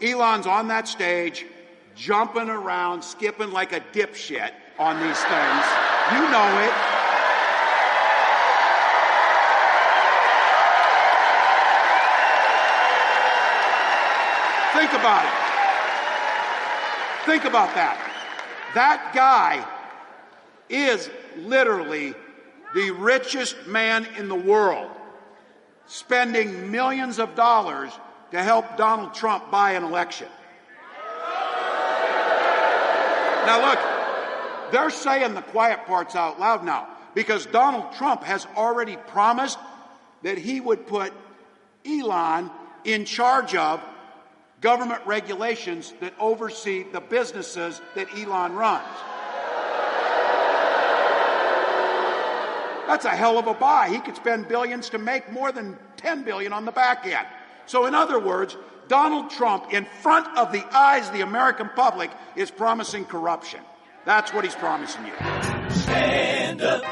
Elon's on that stage, jumping around, skipping like a dipshit on these things. You know it. Think about it. Think about that. That guy is literally the richest man in the world, spending millions of dollars to help Donald Trump buy an election. Now look, they're saying the quiet parts out loud now because Donald Trump has already promised that he would put Elon in charge of government regulations that oversee the businesses that Elon runs. That's a hell of a buy. He could spend billions to make more than $10 billion on the back end. So in other words, Donald Trump, in front of the eyes of the American public, is promising corruption. That's what he's promising you. Stand up.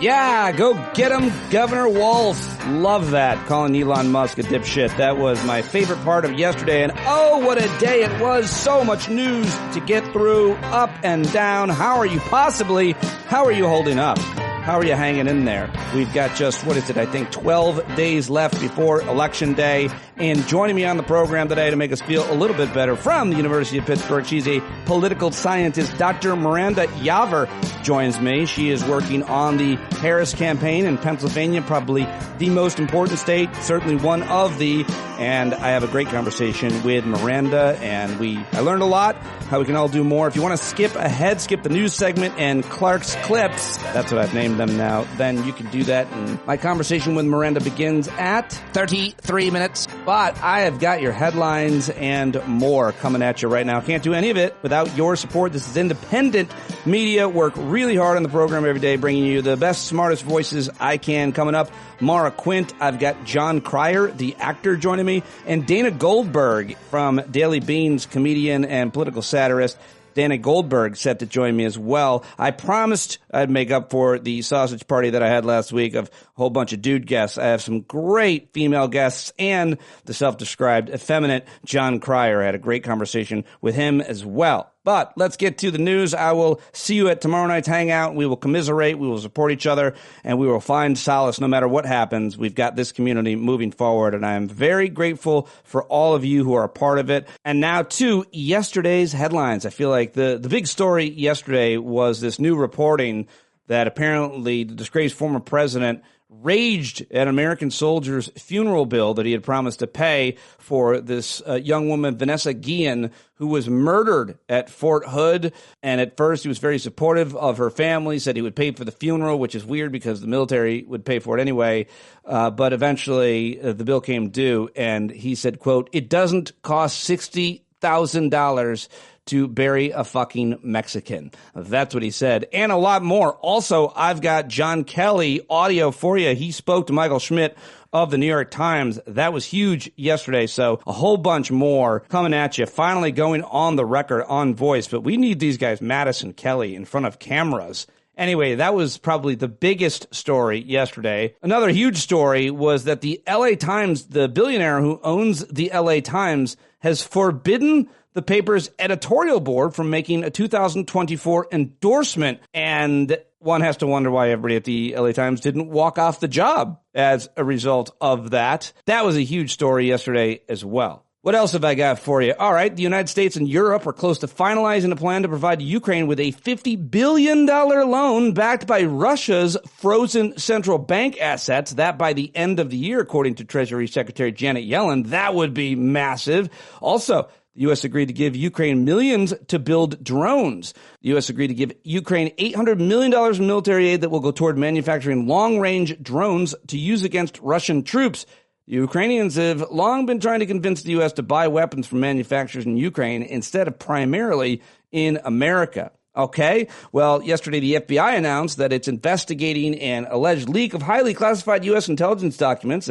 Yeah, go get him, Governor Walz. Love that, calling Elon Musk a dipshit. That was my favorite part of yesterday, and oh, what a day it was. So much news to get through, up and down. How are you holding up? How are you hanging in there? We've got just, 12 days left before Election Day. And joining me on the program today to make us feel a little bit better from the University of Pittsburgh, she's a political scientist. Dr. Miranda Yaver joins me. She is working on the Harris campaign in Pennsylvania, probably the most important state, certainly one of the. And I have a great conversation with Miranda, and I learned a lot, how we can all do more. If you want to skip ahead, skip the news segment and Clark's Clips, that's what I've named them now, then you can do that. And my conversation with Miranda begins at 33 minutes. But I have got your headlines and more coming at you right now. Can't do any of it without your support. This is independent media. Work really hard on the program every day, bringing you the best, smartest voices I can. Coming up, Mara Quint. I've got John Cryer, the actor, joining me, and Dana Goldberg from Daily Beans, comedian and political satirist. Dana Goldberg set to join me as well. I promised I'd make up for the sausage party that I had last week of a whole bunch of dude guests. I have some great female guests and the self-described effeminate John Cryer. I had a great conversation with him as well. But let's get to the news. I will see you at tomorrow night's hangout. We will commiserate. We will support each other, and we will find solace no matter what happens. We've got this community moving forward, and I am very grateful for all of you who are a part of it. And now to yesterday's headlines. I feel like the big story yesterday was this new reporting that apparently the disgraced former president raged at an American soldier's funeral bill that he had promised to pay for this young woman, Vanessa Guillen, who was murdered at Fort Hood. And at first he was very supportive of her family, said he would pay for the funeral, which is weird because the military would pay for it anyway. But eventually the bill came due, and he said, quote, "It doesn't cost $60,000 to bury a fucking Mexican." That's what he said. And a lot more. Also, I've got John Kelly audio for you. He spoke to Michael Schmidt of the New York Times. That was huge yesterday. So a whole bunch more coming at you. Finally going on the record on voice. But we need these guys, Madison Kelly, in front of cameras. Anyway, that was probably the biggest story yesterday. Another huge story was that the LA Times, the billionaire who owns the LA Times, has forbidden the paper's editorial board from making a 2024 endorsement. And one has to wonder why everybody at the LA Times didn't walk off the job as a result of that. That was a huge story yesterday as well. What else have I got for you? All right, the United States and Europe are close to finalizing a plan to provide Ukraine with a $50 billion loan backed by Russia's frozen central bank assets. That by the end of the year, according to Treasury Secretary Janet Yellen. That would be massive. Also, the U.S. agreed to give Ukraine millions to build drones. The U.S. agreed to give Ukraine $800 million in military aid that will go toward manufacturing long-range drones to use against Russian troops. The Ukrainians have long been trying to convince the U.S. to buy weapons from manufacturers in Ukraine instead of primarily in America. Okay, well, yesterday the FBI announced that it's investigating an alleged leak of highly classified U.S. intelligence documents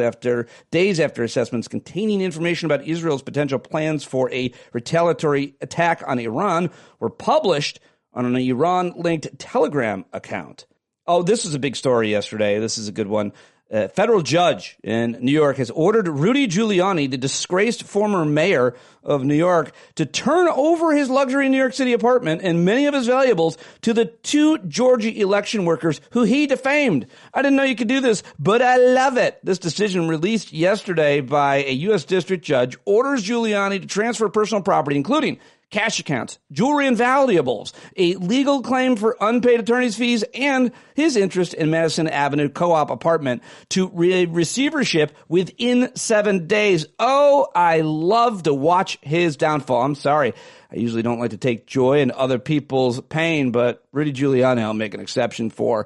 days after assessments containing information about Israel's potential plans for a retaliatory attack on Iran were published on an Iran-linked Telegram account. Oh, this was a big story yesterday. This is a good one. A federal judge in New York has ordered Rudy Giuliani, the disgraced former mayor of New York, to turn over his luxury New York City apartment and many of his valuables to the 2 Georgia election workers who he defamed. I didn't know you could do this, but I love it. This decision, released yesterday by a U.S. district judge, orders Giuliani to transfer personal property, including cash accounts, jewelry and valuables, a legal claim for unpaid attorney's fees, and his interest in Madison Avenue Co-op apartment to receivership within 7 days. Oh, I love to watch his downfall. I'm sorry. I usually don't like to take joy in other people's pain, but Rudy Giuliani I'll make an exception for.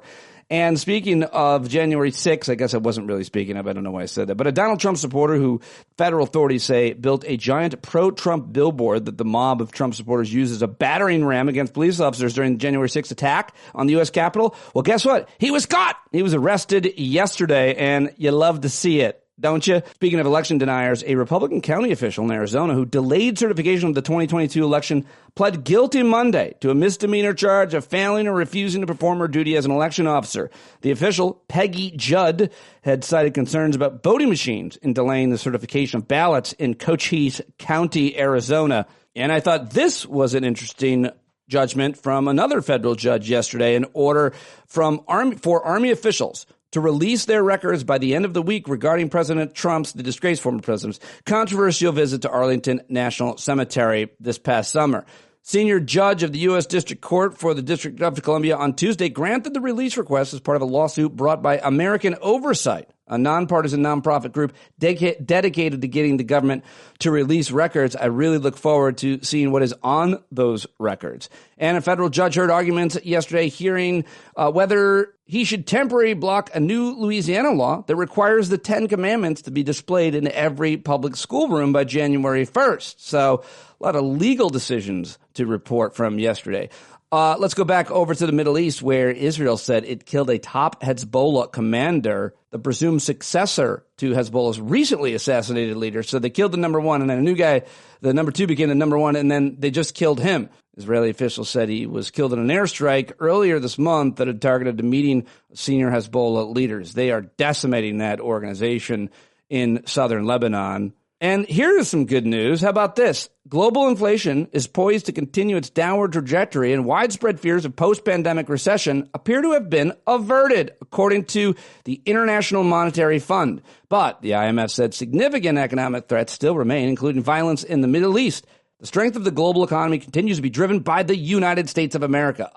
And speaking of January 6th, I guess I wasn't really speaking of, I don't know why I said that, but a Donald Trump supporter who federal authorities say built a giant pro-Trump billboard that the mob of Trump supporters used as a battering ram against police officers during the January 6th attack on the U.S. Capitol. Well, guess what? He was caught. He was arrested yesterday, and you love to see it, don't you? Speaking of election deniers, a Republican county official in Arizona who delayed certification of the 2022 election pled guilty Monday to a misdemeanor charge of failing or refusing to perform her duty as an election officer. The official, Peggy Judd, had cited concerns about voting machines in delaying the certification of ballots in Cochise County, Arizona. And I thought this was an interesting judgment from another federal judge yesterday, an order for Army officials to release their records by the end of the week regarding President Trump's, the disgraced former president's, controversial visit to Arlington National Cemetery this past summer. Senior judge of the U.S. District Court for the District of Columbia on Tuesday granted the release request as part of a lawsuit brought by American Oversight, a nonpartisan nonprofit group dedicated to getting the government to release records. I really look forward to seeing what is on those records. And a federal judge heard arguments yesterday hearing whether he should temporarily block a new Louisiana law that requires the 10 Commandments to be displayed in every public schoolroom by January 1st. So a lot of legal decisions to report from yesterday. Let's go back over to the Middle East, where Israel said it killed a top Hezbollah commander, the presumed successor to Hezbollah's recently assassinated leader. So they killed the number one, and then a new guy, the number two, became the number one, and then they just killed him. Israeli officials said he was killed in an airstrike earlier this month that had targeted the meeting of senior Hezbollah leaders. They are decimating that organization in southern Lebanon. And here is some good news. How about this? Global inflation is poised to continue its downward trajectory, and widespread fears of post-pandemic recession appear to have been averted, according to the International Monetary Fund. But the IMF said significant economic threats still remain, including violence in the Middle East. The strength of the global economy continues to be driven by the United States of America.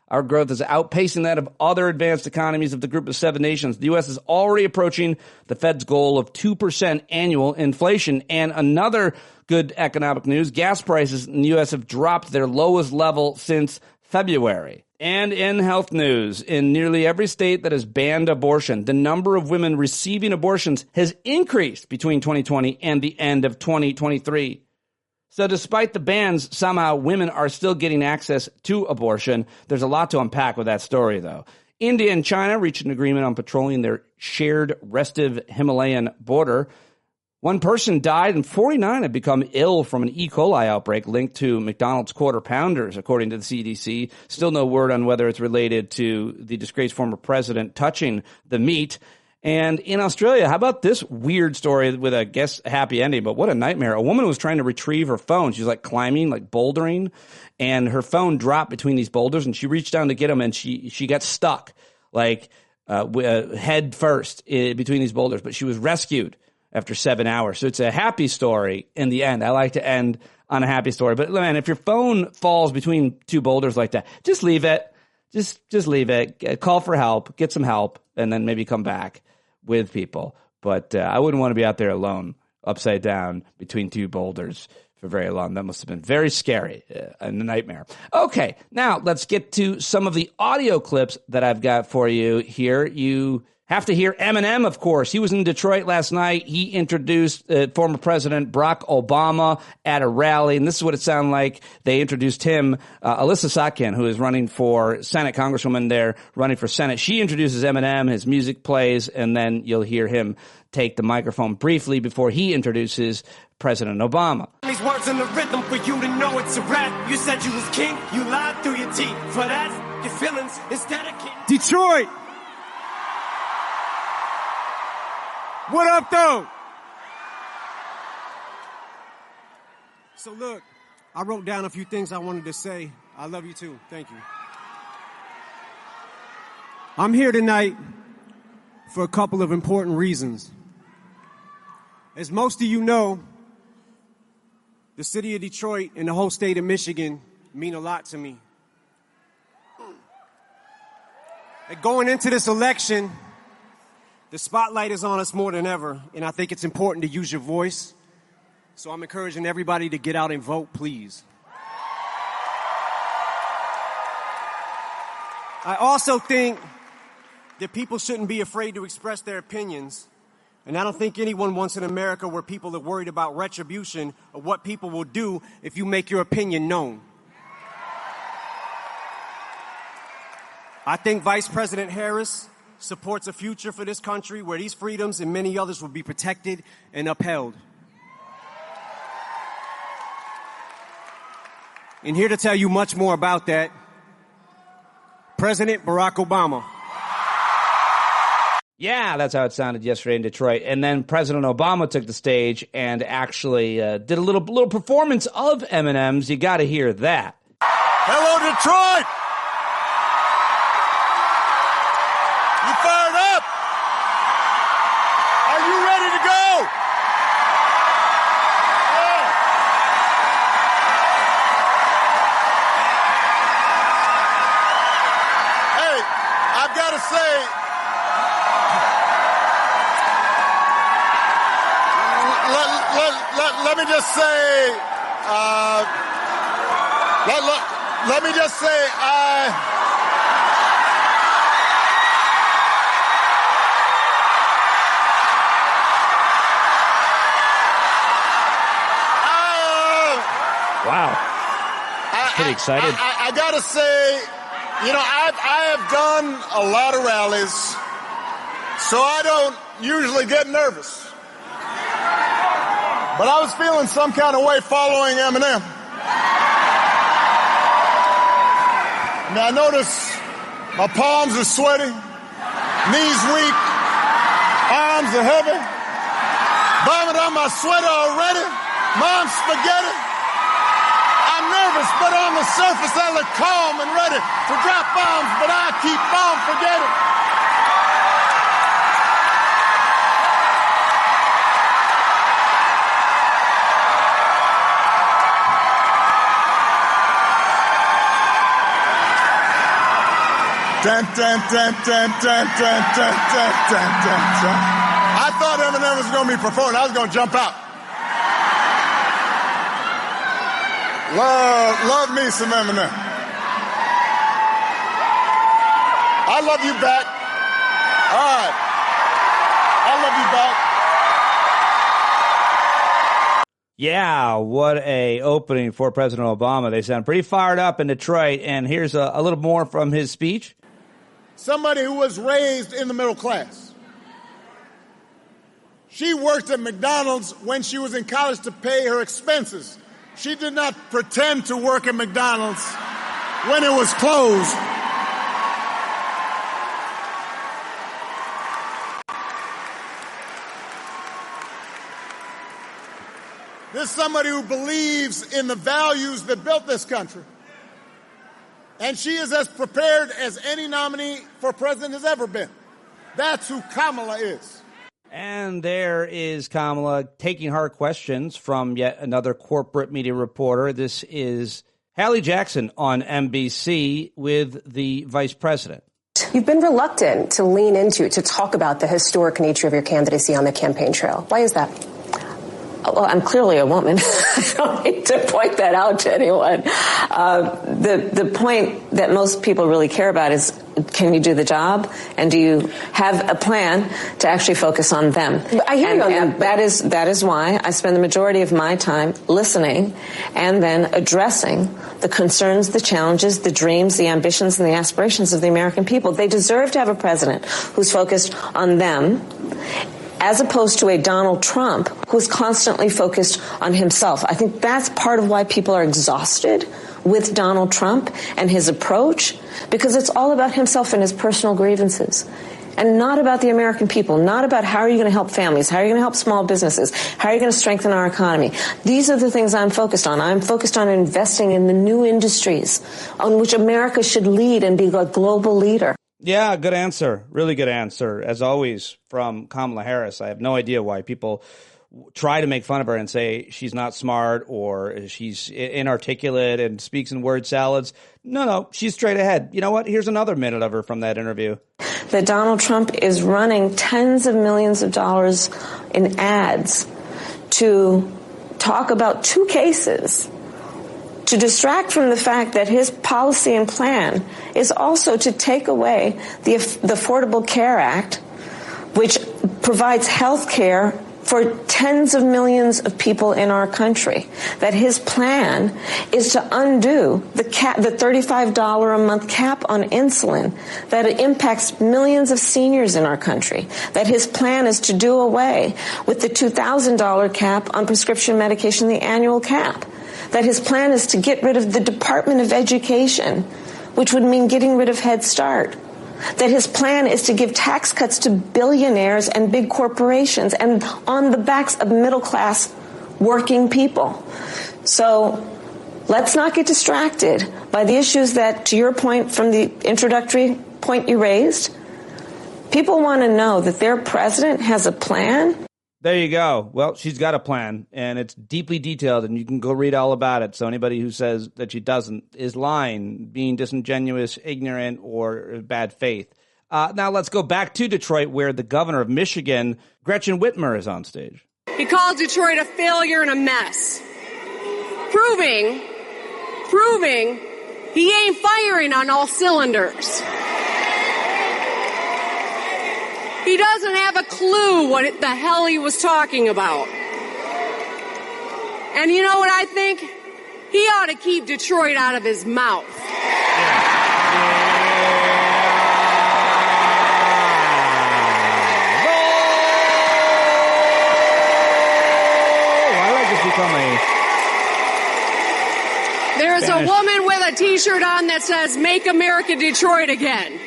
Our growth is outpacing that of other advanced economies of the group of 7 nations. The U.S. is already approaching the Fed's goal of 2% annual inflation. And another good economic news, gas prices in the U.S. have dropped their lowest level since February. And in health news, in nearly every state that has banned abortion, the number of women receiving abortions has increased between 2020 and the end of 2023. So despite the bans, somehow women are still getting access to abortion. There's a lot to unpack with that story, though. India and China reached an agreement on patrolling their shared restive Himalayan border. 1 person died and 49 have become ill from an E. coli outbreak linked to McDonald's Quarter Pounders, according to the CDC. Still no word on whether it's related to the disgraced former president touching the meat. And in Australia, how about this weird story with, I guess, a happy ending, but what a nightmare. A woman was trying to retrieve her phone. She was like climbing, like bouldering, and her phone dropped between these boulders, and she reached down to get them, and she got stuck, like head first between these boulders, but she was rescued after 7 hours. So it's a happy story in the end. I like to end on a happy story. But man, if your phone falls between 2 boulders like that, just leave it. Just leave it. Call for help. Get some help, and then maybe come back with people. But I wouldn't want to be out there alone, upside down between 2 boulders for very long. That must have been very scary and a nightmare. Okay, now let's get to some of the audio clips that I've got for you here. You have to hear Eminem, of course. He was in Detroit last night. He introduced former President Barack Obama at a rally, and this is what it sounded like. They introduced him, Alyssa Satkin, who is running for Senate, Congresswoman there, running for Senate. She introduces Eminem, his music plays, and then you'll hear him take the microphone briefly before he introduces President Obama. These words in the rhythm for you to know it's a rap. You said you was king, you lied through your teeth. For that, your feelings is dedicated. Detroit! What up, though? So look, I wrote down a few things I wanted to say. I love you too. Thank you. I'm here tonight for a couple of important reasons. As most of you know, the city of Detroit and the whole state of Michigan mean a lot to me. And going into this election, the spotlight is on us more than ever, and I think it's important to use your voice. So I'm encouraging everybody to get out and vote, please. I also think that people shouldn't be afraid to express their opinions. And I don't think anyone wants an America where people are worried about retribution or what people will do if you make your opinion known. I think Vice President Harris supports a future for this country where these freedoms and many others will be protected and upheld. And here to tell you much more about that, President Barack Obama. Yeah, that's how it sounded yesterday in Detroit. And then President Obama took the stage and actually did a little performance of M&M's. You got to hear that. Hello, Detroit! You fired up? Are you ready to go? Yeah. Hey, I've got to say, let me just say, let me just say, Wow. Pretty excited. I gotta say, you know, I have done a lot of rallies, so I don't usually get nervous. But I was feeling some kind of way following Eminem. Now I notice my palms are sweaty, knees weak, arms are heavy, vomit on my sweater already, mom's spaghetti. I'm nervous, but on the surface I look calm and ready to drop bombs, but I keep on forgetting. Dun, dun, dun, dun, dun, dun, dun, dun, dun, dun, dun. I thought Eminem was going to be performing. I was going to jump out. Love me some Eminem. I love you back. All right. I love you back. Yeah, what a opening for President Obama. They sound pretty fired up in Detroit, and here's a little more from his speech. Somebody who was raised in the middle class. She worked at McDonald's when she was in college to pay her expenses. She did not pretend to work at McDonald's when it was closed. This is somebody who believes in the values that built this country. And she is as prepared as any nominee for president has ever been. That's who Kamala is. And there is Kamala taking hard questions from yet another corporate media reporter. This is Hallie Jackson on NBC with the vice president. You've been reluctant to lean into, to talk about the historic nature of your candidacy on the campaign trail. Why is that? Well, I'm clearly a woman. I don't need to point that out to anyone. The point that most people really care about is, can you do the job? And do you have a plan to actually focus on them? I hear you on that. That is why I spend the majority of my time listening and then addressing the concerns, the challenges, the dreams, the ambitions, and the aspirations of the American people. They deserve to have a president who's focused on them, as opposed to a Donald Trump who's constantly focused on himself. I think that's part of why people are exhausted with Donald Trump and his approach, because it's all about himself and his personal grievances. and not about the American people, not about how are you going to help families, how are you going to help small businesses, how are you going to strengthen our economy. These are the things I'm focused on. I'm focused on investing in the new industries on which America should lead and be a global leader. Yeah, good answer. Really good answer. As always, from Kamala Harris. I have no idea why people try to make fun of her and say she's not smart or she's inarticulate and speaks in word salads. No, she's straight ahead. You know what? Here's another minute of her from that interview. That Donald Trump is running tens of millions of dollars in ads to talk about two cases, to distract from the fact that his policy and plan is also to take away the Affordable Care Act, which provides health care for tens of millions of people in our country. That his plan is to undo the $35 a month cap on insulin that impacts millions of seniors in our country. That his plan is to do away with the $2,000 cap on prescription medication, the annual cap. That his plan is to get rid of the Department of Education, which would mean getting rid of Head Start. That his plan is to give tax cuts to billionaires and big corporations and on the backs of middle-class working people. So let's not get distracted by the issues that, to your point from the introductory point you raised, people want to know that their president has a plan. There you go. Well, she's got a plan, and it's deeply detailed, and you can go read all about it. So anybody who says that she doesn't is lying, being disingenuous, ignorant, or bad faith. Now let's go back to Detroit, where the governor of Michigan, Gretchen Whitmer, is on stage. He called Detroit a failure and a mess, proving he ain't firing on all cylinders. He doesn't have a clue what the hell he was talking about. And you know what I think? He ought to keep Detroit out of his mouth. There's a woman with a T-shirt on that says, "Make America Detroit Again."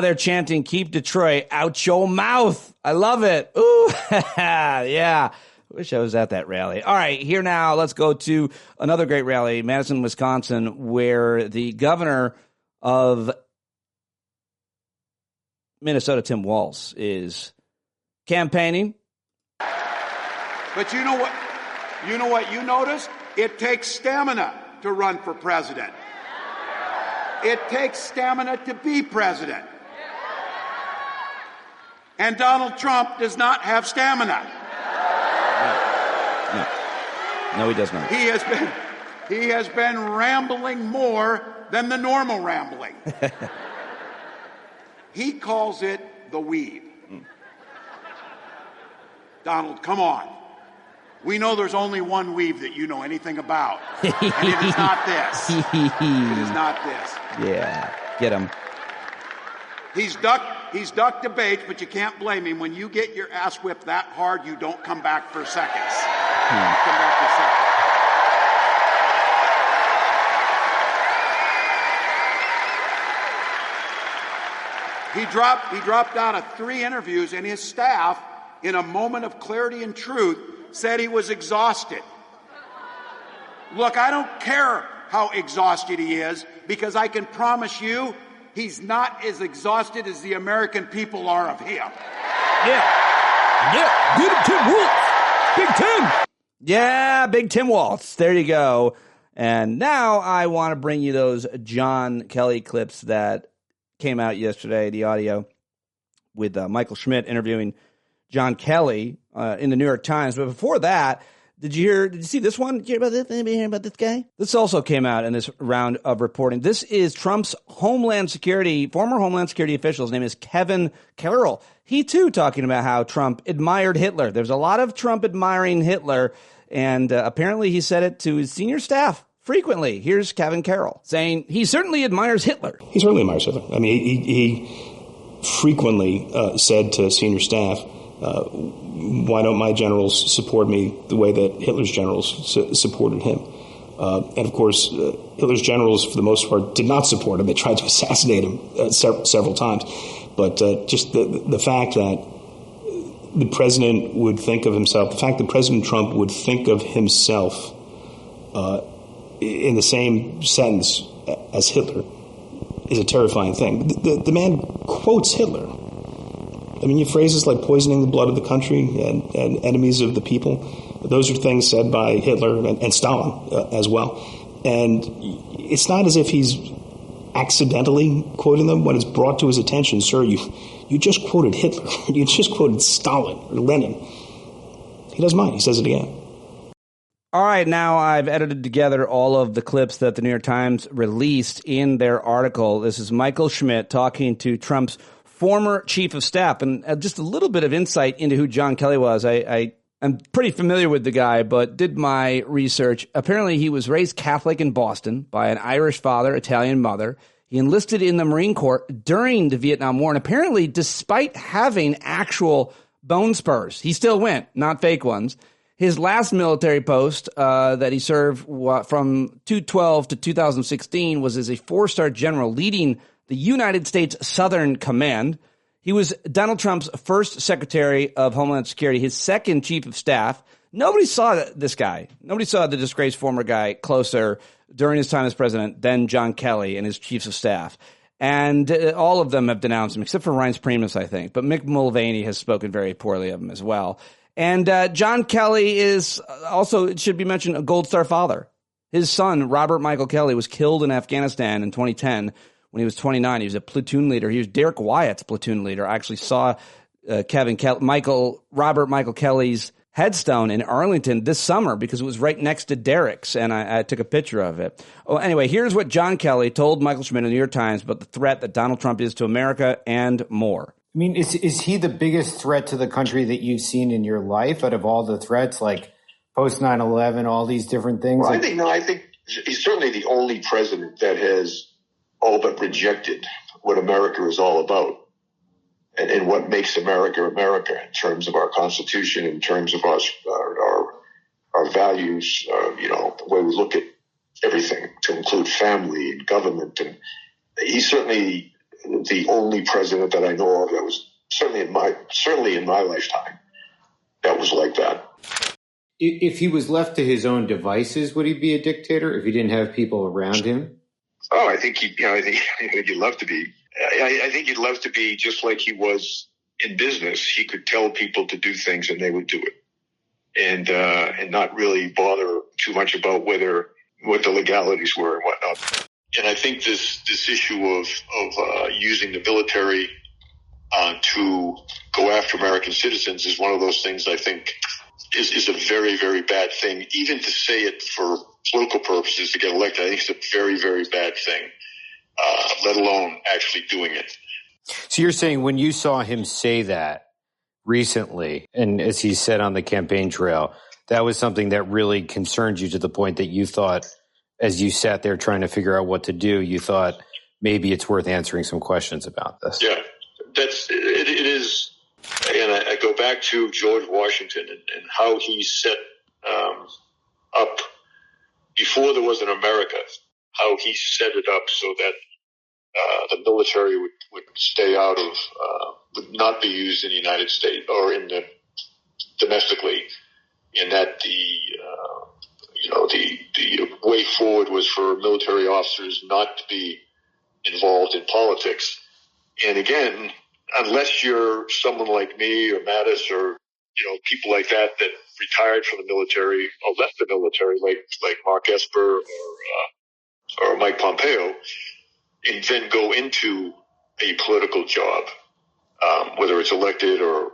They're chanting, "Keep Detroit out your mouth." I love it. Ooh, yeah. Wish I was at that rally. All right, here now, let's go to another great rally, Madison, Wisconsin, where the governor of Minnesota, Tim Walz, is campaigning. But you know what? You know what you noticed? It takes stamina to run for president. It takes stamina to be president. And Donald Trump does not have stamina. No, he does not. He has been rambling more than the normal rambling. He calls it the weave. Donald, come on. We know there's only one weave that you know anything about. And it is not this. It is not this. Yeah, get him. He's ducked debates, but you can't blame him. When you get your ass whipped that hard, you don't come back for seconds. Come back for seconds. He dropped out of 3 interviews, and his staff, in a moment of clarity and truth, said he was exhausted. Look, I don't care how exhausted he is, because I can promise you he's not as exhausted as the American people are of him. Yeah, good Tim Walz. Big Tim. Yeah, Big Tim Walz. There you go. And now I want to bring you those John Kelly clips that came out yesterday, the audio with Michael Schmidt interviewing John Kelly in the New York Times. But before that, did you see this one? Did you hear about this? Anybody hear about this guy? This also came out in this round of reporting. This is Trump's former Homeland Security official. His name is Kevin Carroll. He, too, talking about how Trump admired Hitler. There's a lot of Trump admiring Hitler, and apparently he said it to his senior staff frequently. Here's Kevin Carroll saying he certainly admires Hitler. He certainly admires Hitler. I mean, he frequently said to senior staff Why don't my generals support me the way that Hitler's generals supported him? And of course, Hitler's generals, for the most part, did not support him. They tried to assassinate him several times. But just the fact that the president would think of himself, the fact that President Trump would think of himself in the same sentence as Hitler is a terrifying thing. The man quotes Hitler. I mean, phrases like poisoning the blood of the country and enemies of the people, those are things said by Hitler and Stalin as well. And it's not as if he's accidentally quoting them. When it's brought to his attention, sir, you just quoted Hitler. You just quoted Stalin or Lenin. He doesn't mind. He says it again. All right, now I've edited together all of the clips that the New York Times released in their article. This is Michael Schmidt talking to Trump's former chief of staff, and just a little bit of insight into who John Kelly was. I'm pretty familiar with the guy, but did my research. Apparently, he was raised Catholic in Boston by an Irish father, Italian mother. He enlisted in the Marine Corps during the Vietnam War, and apparently, despite having actual bone spurs, he still went, not fake ones. His last military post that he served from 2012 to 2016 was as a four-star general leading the United States Southern Command. He was Donald Trump's first Secretary of Homeland Security, his second Chief of Staff. Nobody saw this guy. Nobody saw the disgraced former guy closer during his time as president than John Kelly and his Chiefs of Staff. And all of them have denounced him, except for Reince Priebus, I think. But Mick Mulvaney has spoken very poorly of him as well. And John Kelly is also, it should be mentioned, a Gold Star father. His son, Robert Michael Kelly, was killed in Afghanistan in 2010 when he was 29. He was a platoon leader. He was Derek Wyatt's platoon leader. I actually saw Robert Michael Kelly's headstone in Arlington this summer because it was right next to Derek's, and I took a picture of it. Oh, anyway, here's what John Kelly told Michael Schmidt in the New York Times about the threat that Donald Trump is to America and more. I mean, is he the biggest threat to the country that you've seen in your life out of all the threats, like post 9/11, all these different things? Well, I think he's certainly the only president that has all but rejected what America is all about and what makes America America in terms of our Constitution, in terms of our values, the way we look at everything to include family and government. And he's certainly the only president that I know of that was certainly in my lifetime that was like that. If he was left to his own devices, would he be a dictator if he didn't have people around him? Oh, I think he'd love to be. I think he'd love to be just like he was in business. He could tell people to do things and they would do it, and not really bother too much about what the legalities were and whatnot. And I think this issue of using the military to go after American citizens is one of those things I think is a very, very bad thing. Even to say it for political purposes to get elected, I think it's a very, very bad thing, let alone actually doing it. So you're saying when you saw him say that recently, and as he said on the campaign trail, that was something that really concerned you to the point that you thought, as you sat there trying to figure out what to do, you thought maybe it's worth answering some questions about this. Yeah, it is. And I go back to George Washington and how he set up, before there was an America, how he set it up so that the military would stay out of, would not be used in the United States or domestically, and that the way forward was for military officers not to be involved in politics. And again, unless you're someone like me or Mattis or, people like that retired from the military or left the military, like Mark Esper or Mike Pompeo, and then go into a political job, whether it's elected or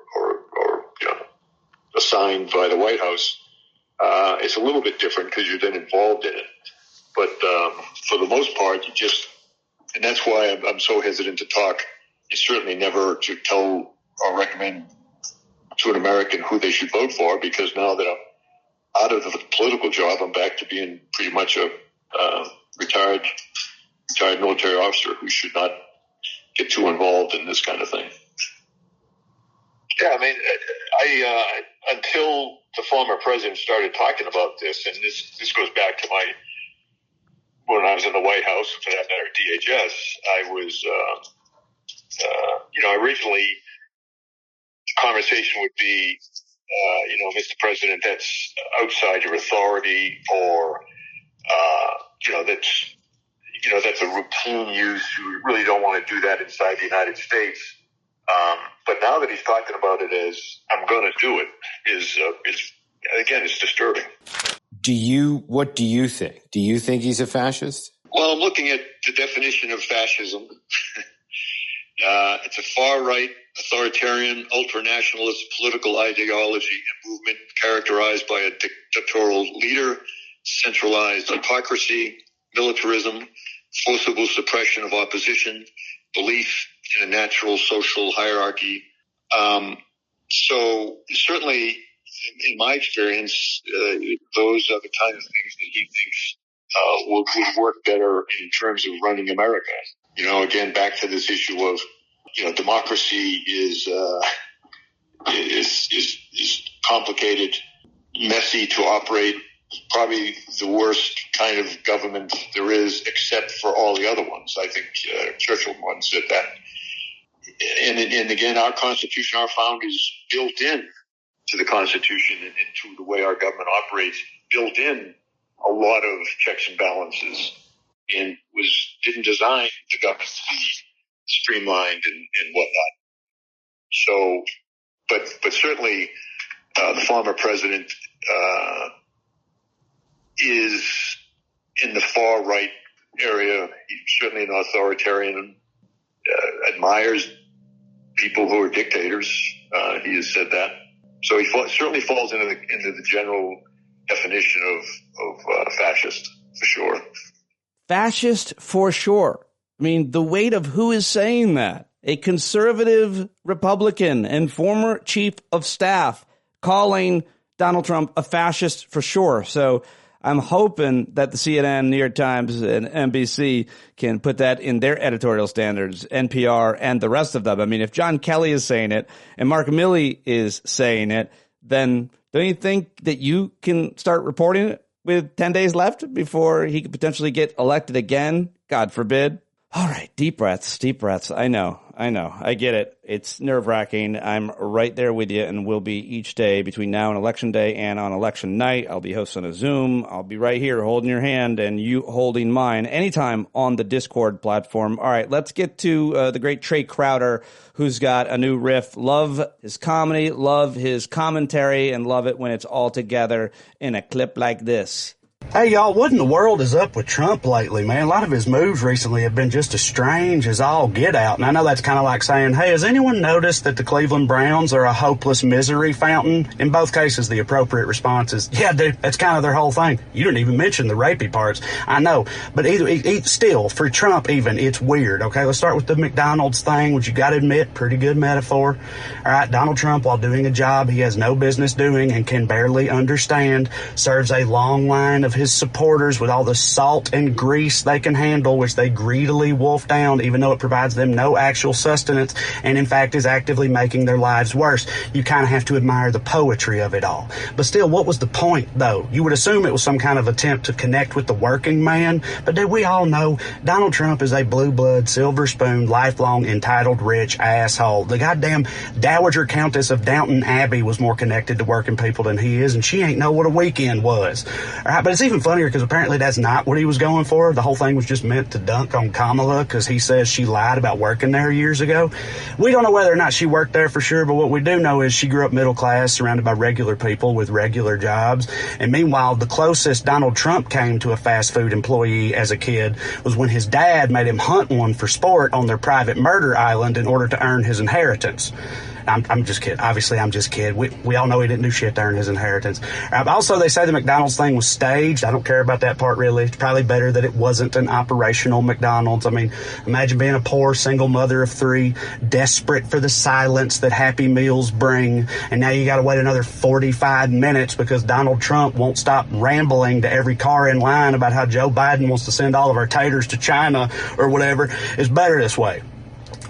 assigned by the White House, it's a little bit different because you're then involved in it. But for the most part, and that's why I'm so hesitant to talk. It's certainly never to tell or recommend to an American who they should vote for, because now that I'm out of the political job, I'm back to being pretty much a retired military officer who should not get too involved in this kind of thing. Yeah, I mean, until the former president started talking about this, and this goes back to when I was in the White House, for that matter, DHS, I was, originally the conversation would be, Mr. President, that's outside your authority, or, that's a routine use. You really don't want to do that inside the United States. But now that he's talking about it as I'm going to do it it's disturbing. What do you think? Do you think he's a fascist? Well, I'm looking at the definition of fascism. It's a far-right, authoritarian, ultranationalist political ideology and movement characterized by a dictatorial leader, centralized autocracy, militarism, forcible suppression of opposition, belief in a natural social hierarchy. So certainly, in my experience, those are the kind of things that he thinks would work better in terms of running America. Again, back to this issue of, democracy is complicated, messy to operate, probably the worst kind of government there is, except for all the other ones. I think Churchill once said that. And again, our Constitution, our founders built in to the Constitution and to the way our government operates, built in a lot of checks and balances, and didn't design the government to be streamlined and whatnot. So, but certainly the former president is in the far right area. He's certainly an authoritarian, admires people who are dictators. He has said that. So he certainly falls into the general definition of fascist, for sure. Fascist for sure. I mean, the weight of who is saying that? A conservative Republican and former chief of staff calling Donald Trump a fascist for sure. So I'm hoping that the CNN, New York Times, and NBC can put that in their editorial standards, NPR, and the rest of them. I mean, if John Kelly is saying it and Mark Milley is saying it, then don't you think that you can start reporting it with 10 days left before he could potentially get elected again? God forbid. All right, deep breaths. I know. I get it. It's nerve-wracking. I'm right there with you and will be each day between now and Election Day and on Election Night. I'll be hosting a Zoom. I'll be right here holding your hand and you holding mine anytime on the Discord platform. All right, let's get to the great Trey Crowder, who's got a new riff. Love his comedy, love his commentary, and love it when it's all together in a clip like this. Hey, y'all, what in the world is up with Trump lately, man? A lot of his moves recently have been just as strange as all get out. And I know that's kind of like saying, hey, has anyone noticed that the Cleveland Browns are a hopeless misery fountain? In both cases, the appropriate response is, yeah, dude, that's kind of their whole thing. You didn't even mention the rapey parts. I know. But still, for Trump even, it's weird, okay? Let's start with the McDonald's thing, which you got to admit, pretty good metaphor. All right, Donald Trump, while doing a job he has no business doing and can barely understand, serves a long line of his supporters with all the salt and grease they can handle, which they greedily wolf down, even though it provides them no actual sustenance and, in fact, is actively making their lives worse. You kind of have to admire the poetry of it all. But still, what was the point, though? You would assume it was some kind of attempt to connect with the working man, but dude, we all know Donald Trump is a blue blood, silver spoon, lifelong, entitled, rich asshole. The goddamn Dowager Countess of Downton Abbey was more connected to working people than he is, and she ain't know what a weekend was. All right, but it's even funnier because apparently that's not what he was going for. The whole thing was just meant to dunk on Kamala because he says she lied about working there years ago. We don't know whether or not she worked there for sure, but what we do know is she grew up middle class, surrounded by regular people with regular jobs. And meanwhile, the closest Donald Trump came to a fast food employee as a kid was when his dad made him hunt one for sport on their private murder island in order to earn his inheritance. I'm just kidding. Obviously, I'm just kidding. We all know he didn't do shit to earn his inheritance. Also, they say the McDonald's thing was staged. I don't care about that part, really. It's probably better that it wasn't an operational McDonald's. I mean, imagine being a poor single mother of three, desperate for the silence that Happy Meals bring, and now you got to wait another 45 minutes because Donald Trump won't stop rambling to every car in line about how Joe Biden wants to send all of our taters to China or whatever. It's better this way.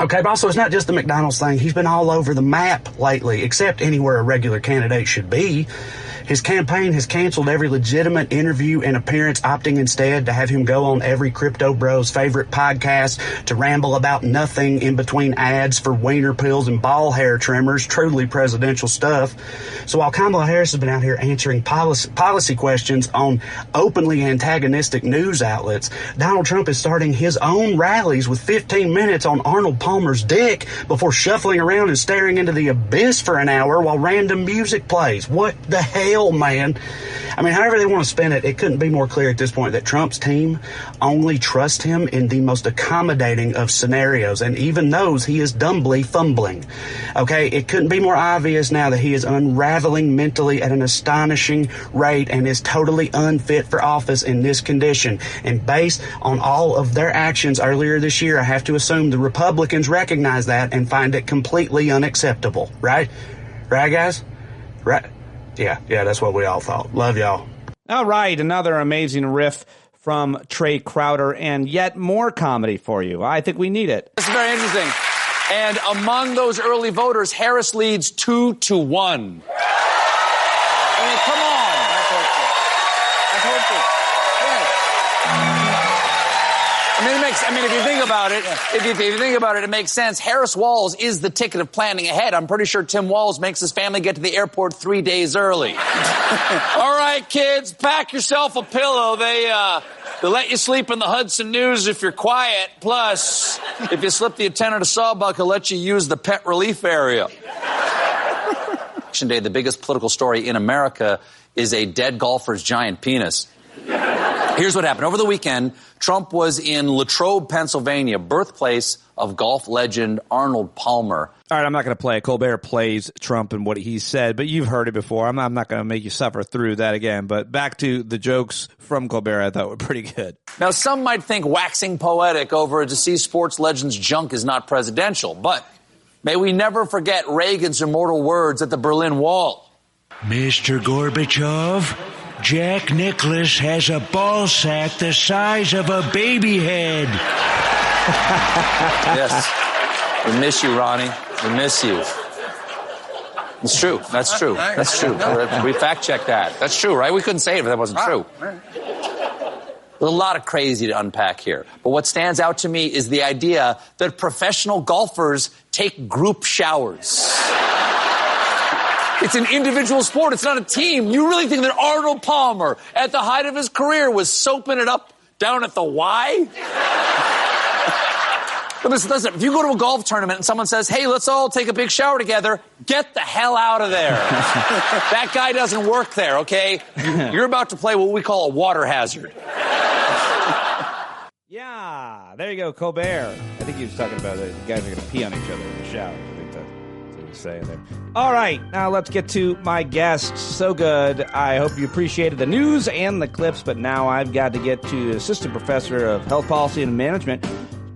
Okay, but also it's not just the McDonald's thing. He's been all over the map lately, except anywhere a regular candidate should be. His campaign has canceled every legitimate interview and appearance, opting instead to have him go on every crypto bro's favorite podcast to ramble about nothing in between ads for wiener pills and ball hair trimmers. Truly presidential stuff. So while Kamala Harris has been out here answering policy questions on openly antagonistic news outlets, Donald Trump is starting his own rallies with 15 minutes on Arnold Palmer's dick before shuffling around and staring into the abyss for an hour while random music plays. What the hell, man? I mean, however they want to spin it, it couldn't be more clear at this point that Trump's team only trust him in the most accommodating of scenarios, and even those he is dumbly fumbling. Okay, it couldn't be more obvious now that he is unraveling mentally at an astonishing rate and is totally unfit for office in this condition. And based on all of their actions earlier this year, I have to assume the Republicans recognize that and find it completely unacceptable. Right? Right, guys? Right? Yeah, that's what we all thought. Love y'all. All right, another amazing riff from Trey Crowder and yet more comedy for you. I think we need it. This is very interesting. And among those early voters, Harris leads 2-1. I mean, come on. That's hopeful. Yes. If you think about it, if you think about it, it makes sense. Harris Walls is the ticket of planning ahead. I'm pretty sure Tim Walz makes his family get to the airport 3 days early. All right, kids, pack yourself a pillow. They let you sleep in the Hudson News if you're quiet. Plus, if you slip the attendant a sawbuck, he'll let you use the pet relief area. Election day, the biggest political story in America is a dead golfer's giant penis. Here's what happened. Over the weekend, Trump was in Latrobe, Pennsylvania, birthplace of golf legend Arnold Palmer. All right, I'm not going to play. Colbert plays Trump and what he said, but you've heard it before. I'm not going to make you suffer through that again. But back to the jokes from Colbert I thought were pretty good. Now, some might think waxing poetic over a deceased sports legend's junk is not presidential, but may we never forget Reagan's immortal words at the Berlin Wall. Mr. Gorbachev, Jack Nicklaus has a ball sack the size of a baby head. Yes. We miss you, Ronnie. We miss you. It's true. That's true. That's true. We fact-checked that. That's true, right? We couldn't say it if that wasn't true. There's a lot of crazy to unpack here. But what stands out to me is the idea that professional golfers take group showers. It's an individual sport. It's not a team. You really think that Arnold Palmer, at the height of his career, was soaping it up down at the Y? Listen, if you go to a golf tournament and someone says, hey, let's all take a big shower together, get the hell out of there. That guy doesn't work there, okay? You're about to play what we call a water hazard. Yeah, there you go, Colbert. I think he was talking about the guys are going to pee on each other in the shower. I think that's what he was saying there. All right, now let's get to my guest. So good. I hope you appreciated the news and the clips, but now I've got to get to the assistant professor of health policy and management.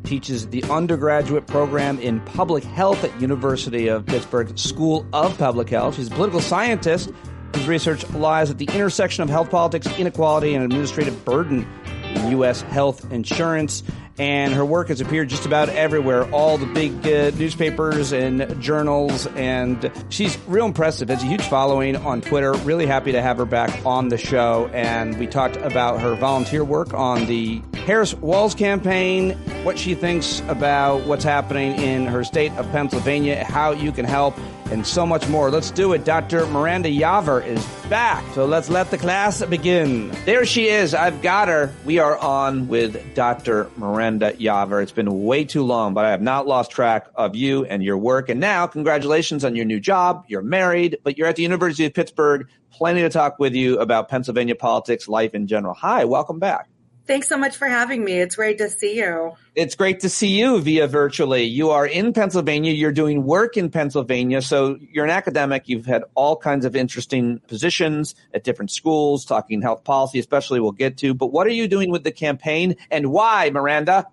Teaches the undergraduate program in public health at University of Pittsburgh School of Public Health. She's a political scientist whose research lies at the intersection of health politics, inequality, and administrative burden in U.S. health insurance. And her work has appeared just about everywhere, all the big newspapers and journals. And she's real impressive, has a huge following on Twitter. Really happy to have her back on the show. And we talked about her volunteer work on the Harris Walls campaign, what she thinks about what's happening in her state of Pennsylvania, how you can help, and so much more. Let's do it. Dr. Miranda Yaver is back. So let's let the class begin. There she is. I've got her. We are on with Dr. Miranda Yaver. It's been way too long, but I have not lost track of you and your work. And now, congratulations on your new job. You're married, but you're at the University of Pittsburgh. Plenty to talk with you about Pennsylvania politics, life in general. Hi, welcome back. Thanks so much for having me. It's great to see you. It's great to see you via virtually. You are in Pennsylvania. You're doing work in Pennsylvania. So you're an academic. You've had all kinds of interesting positions at different schools, talking health policy, especially we'll get to. But what are you doing with the campaign and why, Miranda?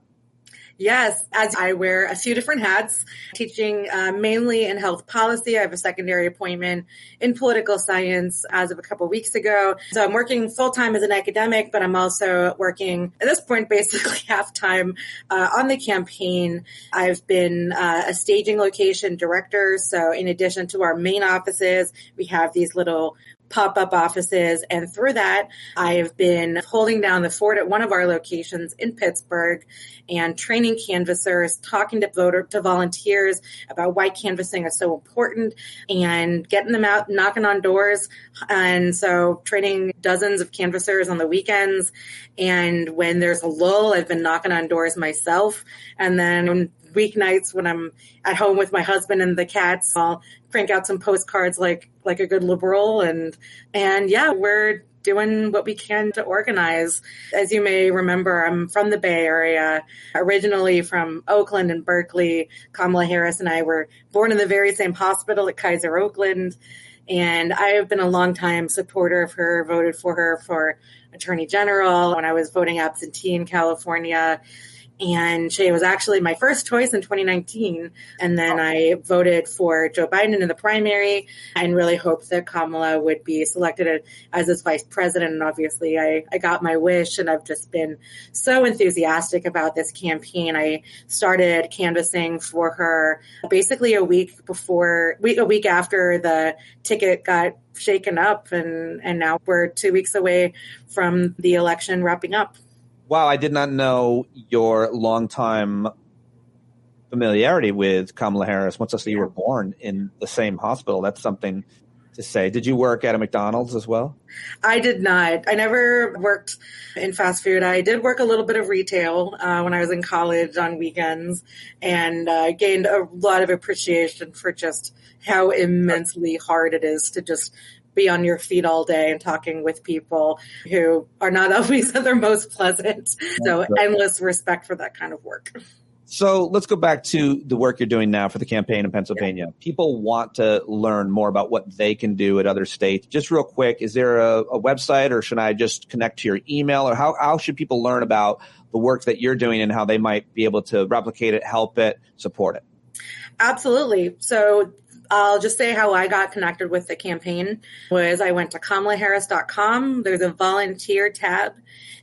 Yes, as I wear a few different hats, teaching mainly in health policy. I have a secondary appointment in political science as of a couple of weeks ago. So I'm working full-time as an academic, but I'm also working at this point basically half-time on the campaign. I've been a staging location director. So in addition to our main offices, we have these little pop-up offices. And through that, I have been holding down the fort at one of our locations in Pittsburgh and training canvassers, talking to volunteers about why canvassing is so important and getting them out, knocking on doors. And so training dozens of canvassers on the weekends. And when there's a lull, I've been knocking on doors myself. And then weeknights when I'm at home with my husband and the cats, I'll crank out some postcards like a good liberal. And yeah, we're doing what we can to organize. As you may remember, I'm from the Bay Area, originally from Oakland and Berkeley. Kamala Harris and I were born in the very same hospital at Kaiser Oakland. And I have been a longtime supporter of her, voted for her for Attorney General when I was voting absentee in California. And she was actually my first choice in 2019. And then I voted for Joe Biden in the primary and really hoped that Kamala would be selected as his vice president. And obviously I got my wish, and I've just been so enthusiastic about this campaign. I started canvassing for her basically a week after the ticket got shaken up. And now we're 2 weeks away from the election wrapping up. Wow, I did not know your longtime familiarity with Kamala Harris. Once I see you were born in the same hospital, that's something to say. Did you work at a McDonald's as well? I did not. I never worked in fast food. I did work a little bit of retail when I was in college on weekends, and gained a lot of appreciation for just how immensely hard it is to just be on your feet all day and talking with people who are not always at their most pleasant. So endless respect for that kind of work. So let's go back to the work you're doing now for the campaign in Pennsylvania. Yeah. People want to learn more about what they can do at other states. Just real quick, is there a website, or should I just connect to your email, or how should people learn about the work that you're doing and how they might be able to replicate it, help it, support it? Absolutely. So I'll just say how I got connected with the campaign was I went to kamalaharris.com. There's a volunteer tab,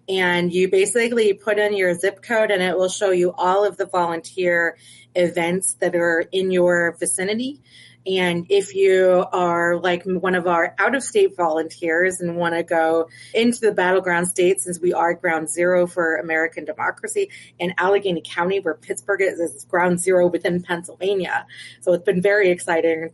and you basically put in your zip code and it will show you all of the volunteer events that are in your vicinity. And if you are like one of our out-of-state volunteers and want to go into the battleground state, since we are ground zero for American democracy in Allegheny County, where Pittsburgh is ground zero within Pennsylvania. So it's been very exciting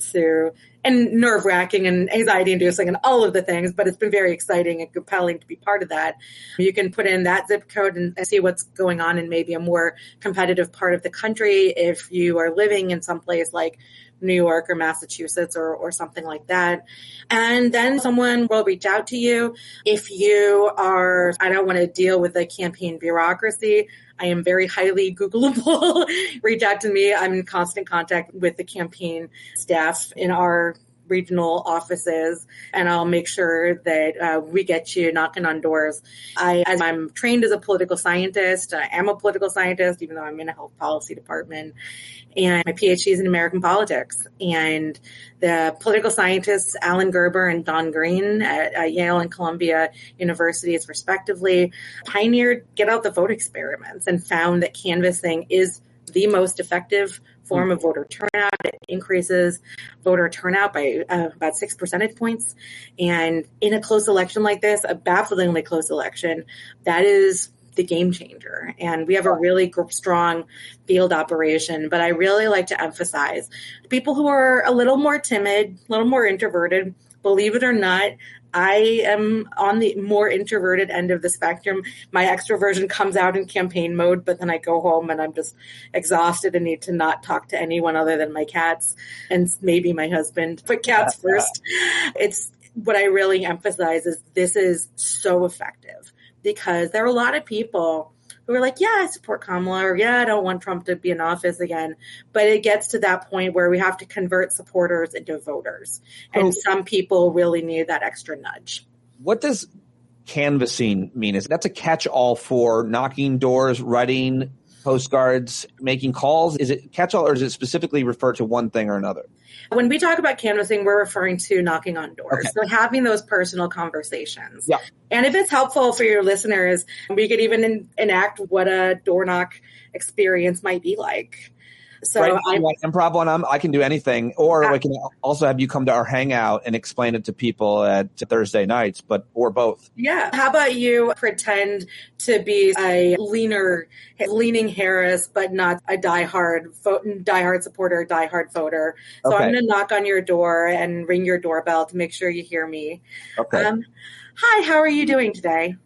and nerve-wracking and anxiety-inducing and all of the things, but it's been very exciting and compelling to be part of that. You can put in that zip code and see what's going on in maybe a more competitive part of the country if you are living in some place like New York or Massachusetts or something like that. And then someone will reach out to you. If you are, I don't want to deal with the campaign bureaucracy, I am very highly Googleable. Reach out to me. I'm in constant contact with the campaign staff in our regional offices, and I'll make sure that we get you knocking on doors. As I'm trained as a political scientist, I am a political scientist, even though I'm in a health policy department, and my PhD is in American politics. And the political scientists, Alan Gerber and Don Green at Yale and Columbia Universities, respectively, pioneered get out the vote experiments and found that canvassing is the most effective form of voter turnout. It increases voter turnout by about 6 percentage points. And in a close election like this, a bafflingly close election, that is the game changer. And we have a really strong field operation. But I really like to emphasize people who are a little more timid, a little more introverted, believe it or not, I am on the more introverted end of the spectrum. My extroversion comes out in campaign mode, but then I go home and I'm just exhausted and need to not talk to anyone other than my cats and maybe my husband, but cats first. It's what I really emphasize is this is so effective because there are a lot of people who are like, yeah, I support Kamala, or yeah, I don't want Trump to be in office again. But it gets to that point where we have to convert supporters into voters. And some people really need that extra nudge. What does canvassing mean? Is that's a catch-all for knocking doors, writing postcards, making calls? Is it catch-all, or is it specifically refer to one thing or another? When we talk about canvassing, we're referring to knocking on doors. Okay. So having those personal conversations. Yeah. And if it's helpful for your listeners, we could even enact what a door knock experience might be like. So right. Improv one, I can do anything, or we can also have you come to our hangout and explain it to people at Thursday nights, or both. Yeah. How about you pretend to be a leaning Harris, but not a diehard supporter, diehard voter. So okay. I'm going to knock on your door and ring your doorbell to make sure you hear me. Okay. Hi, how are you doing today?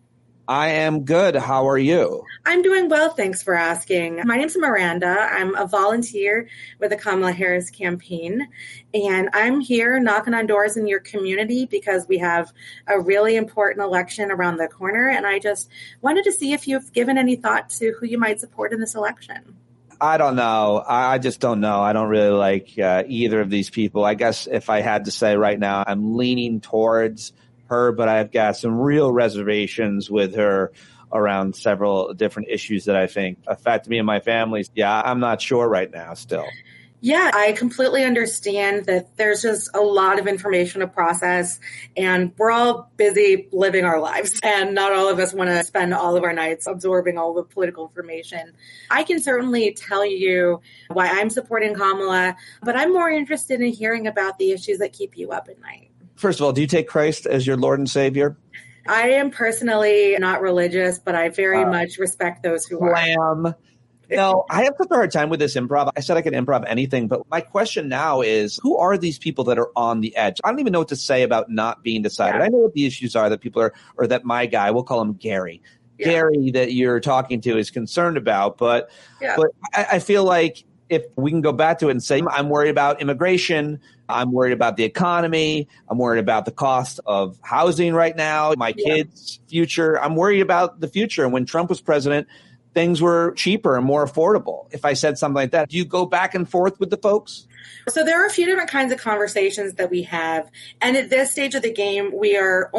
I am good. How are you? I'm doing well. Thanks for asking. My name's Miranda. I'm a volunteer with the Kamala Harris campaign, and I'm here knocking on doors in your community because we have a really important election around the corner, and I just wanted to see if you've given any thought to who you might support in this election. I don't know. I just don't know. I don't really like either of these people. I guess if I had to say right now, I'm leaning towards her, but I've got some real reservations with her around several different issues that I think affect me and my family. Yeah, I'm not sure right now still. Yeah, I completely understand that there's just a lot of information to process, and we're all busy living our lives, and not all of us want to spend all of our nights absorbing all the political information. I can certainly tell you why I'm supporting Kamala, but I'm more interested in hearing about the issues that keep you up at night. First of all, do you take Christ as your Lord and Savior? I am personally not religious, but I very much respect those who are. No, I have such a hard time with this improv. I said I could improv anything, but my question now is, who are these people that are on the edge? I don't even know what to say about not being decided. Yeah. I know what the issues are that people are, or that my guy, we'll call him Gary. Yeah. Gary that you're talking to is concerned about, but I feel like if we can go back to it and say, I'm worried about immigration, I'm worried about the economy, I'm worried about the cost of housing right now, my kids' future, I'm worried about the future. And when Trump was president, things were cheaper and more affordable. If I said something like that, do you go back and forth with the folks? So there are a few different kinds of conversations that we have. And at this stage of the game, we're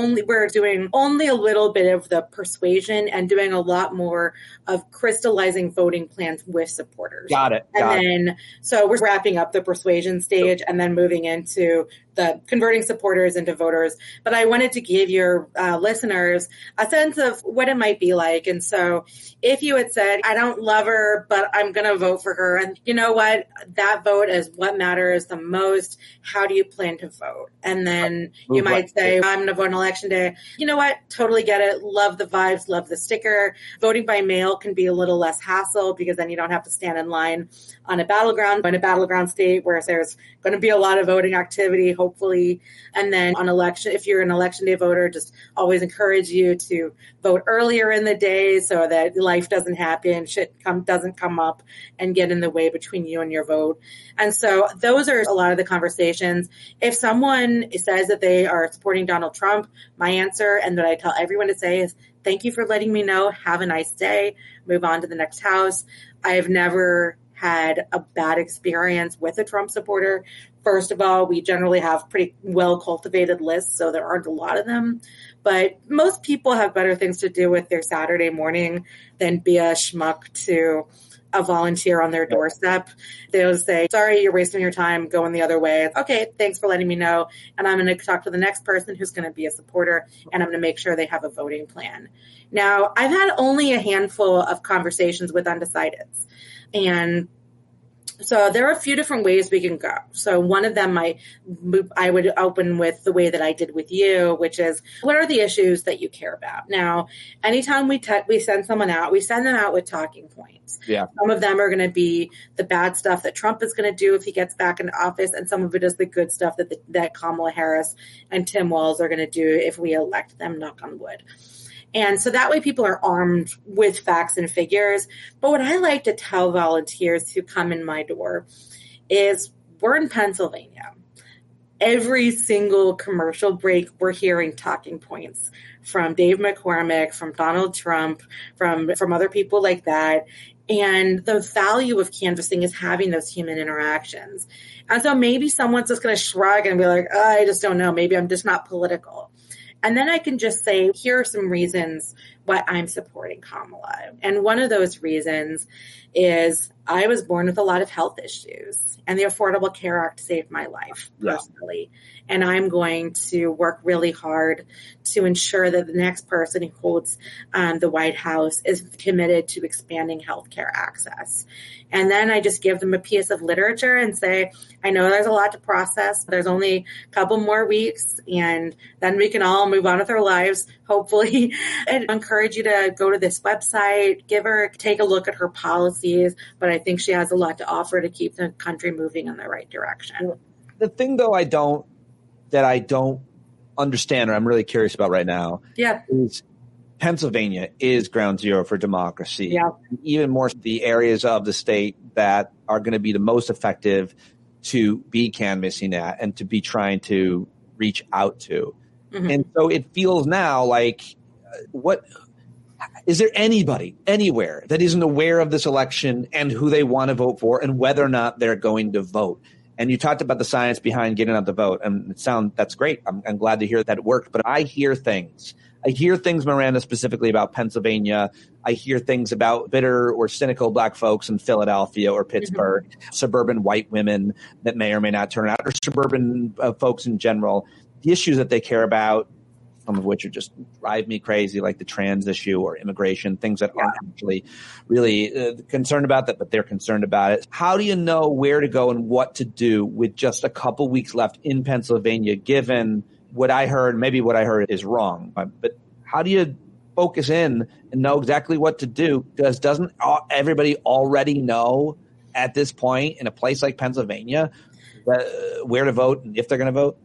doing only a little bit of the persuasion and doing a lot more of crystallizing voting plans with supporters. Got it. So we're wrapping up the persuasion stage and then moving into the converting supporters into voters. But I wanted to give your listeners a sense of what it might be like. And so if you had said, I don't love her, but I'm going to vote for her. And you know what? That vote is what matters the most. How do you plan to vote? And then you might say, I'm going to vote on election day. You know what? Totally get it. Love the vibes. Love the sticker. Voting by mail can be a little less hassle because then you don't have to stand in line on a battleground state where there's going to be a lot of voting activity, hopefully. And then on election, if you're an election day voter, just always encourage you to vote earlier in the day so that life doesn't happen, doesn't come up and get in the way between you and your vote. And so those are a lot of the conversations. If someone says that they are supporting Donald Trump, my answer and that I tell everyone to say is, thank you for letting me know. Have a nice day. Move on to the next house. I have never had a bad experience with a Trump supporter. First of all, we generally have pretty well-cultivated lists, so there aren't a lot of them. But most people have better things to do with their Saturday morning than be a schmuck to a volunteer on their doorstep. They'll say, sorry, you're wasting your time going the other way. Okay, thanks for letting me know. And I'm going to talk to the next person who's going to be a supporter, and I'm going to make sure they have a voting plan. Now, I've had only a handful of conversations with undecideds. And so there are a few different ways we can go. So one of them I would open with the way that I did with you, which is, what are the issues that you care about? Now, anytime we send someone out, we send them out with talking points. Yeah. Some of them are going to be the bad stuff that Trump is going to do if he gets back into office, and some of it is the good stuff that Kamala Harris and Tim Walz are going to do if we elect them, knock on wood. And so that way people are armed with facts and figures. But what I like to tell volunteers who come in my door is, we're in Pennsylvania. Every single commercial break, we're hearing talking points from Dave McCormick, from Donald Trump, from other people like that. And the value of canvassing is having those human interactions. And so maybe someone's just going to shrug and be like, I just don't know. Maybe I'm just not political. And then I can just say, here are some reasons why I'm supporting Kamala. And one of those reasons is I was born with a lot of health issues, and the Affordable Care Act saved my life personally. Yeah. And I'm going to work really hard to ensure that the next person who holds the White House is committed to expanding healthcare access. And then I just give them a piece of literature and say, I know there's a lot to process. There's only a couple more weeks, and then we can all move on with our lives, hopefully. And I encourage you to go to this website, take a look at her policies. But I think she has a lot to offer to keep the country moving in the right direction. The thing, though, I don't understand, or I'm really curious about right now, is Pennsylvania is ground zero for democracy. Yeah. Even more the areas of the state that are going to be the most effective to be canvassing at and to be trying to reach out to. Mm-hmm. And so it feels now like is there anybody anywhere that isn't aware of this election and who they want to vote for and whether or not they're going to vote? And you talked about the science behind getting out the vote, and that's great. I'm glad to hear that it worked. But I hear things, Miranda, specifically about Pennsylvania. I hear things about bitter or cynical black folks in Philadelphia or Pittsburgh, suburban white women that may or may not turn out, or suburban folks in general. The issues that they care about, some of which are just drive me crazy, like the trans issue or immigration, things that aren't actually really concerned about that, but they're concerned about it. How do you know where to go and what to do with just a couple weeks left in Pennsylvania, given what I heard? Maybe what I heard is wrong, but how do you focus in and know exactly what to do? Because doesn't everybody already know at this point in a place like Pennsylvania where to vote and if they're going to vote?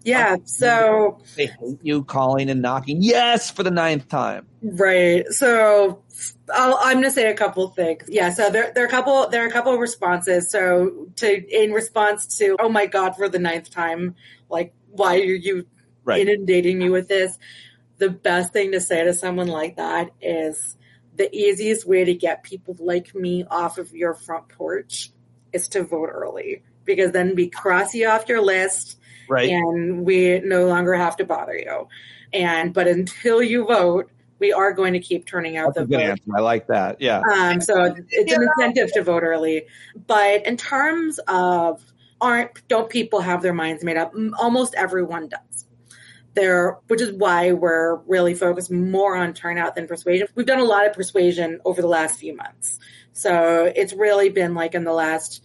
Yeah, so they hate you calling and knocking. Yes, for the 9th time. Right. So I'm going to say a couple things. Yeah. So there are a couple of responses. So in response to, oh my God, for the 9th time, like, why are you inundating me with this? The best thing to say to someone like that is the easiest way to get people like me off of your front porch is to vote early, because then we cross you off your list. Right. And we no longer have to bother you. But until you vote, we are going to keep turning out the vote. Answer. I like that. Yeah. So it's an incentive to vote early. But in terms of don't people have their minds made up? Almost everyone does. Which is why we're really focused more on turnout than persuasion. We've done a lot of persuasion over the last few months. So it's really been like in the last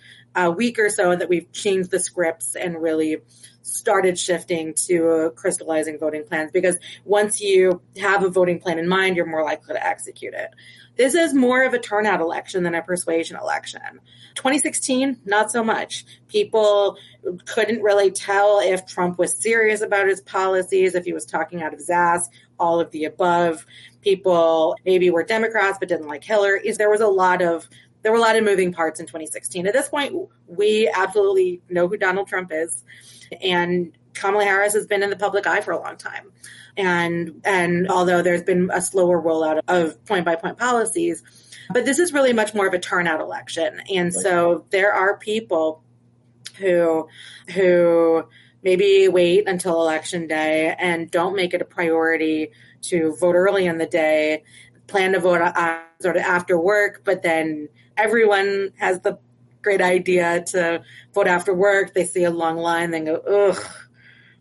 week or so that we've changed the scripts and really started shifting to crystallizing voting plans, because once you have a voting plan in mind, you're more likely to execute it. This is more of a turnout election than a persuasion election. 2016, not so much. People couldn't really tell if Trump was serious about his policies, if he was talking out of his ass, all of the above. People maybe were Democrats but didn't like Hillary. There were a lot of moving parts in 2016. At this point, we absolutely know who Donald Trump is. And Kamala Harris has been in the public eye for a long time. And although there's been a slower rollout of point-by-point policies, but this is really much more of a turnout election. And so there are people who maybe wait until Election Day and don't make it a priority to vote early in the day, plan to vote sort of after work, but then everyone has the great idea to vote after work. They see a long line, then go, ugh,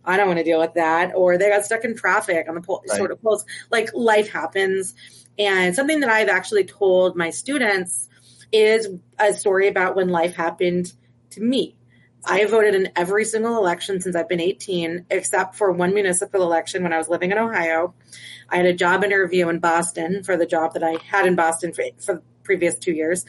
I don't want to deal with that. Or they got stuck in traffic on the sort of polls. Like, life happens. And something that I've actually told my students is a story about when life happened to me. I voted in every single election since I've been 18, except for one municipal election when I was living in Ohio. I had a job interview in Boston for the job that I had in Boston for the previous 2 years.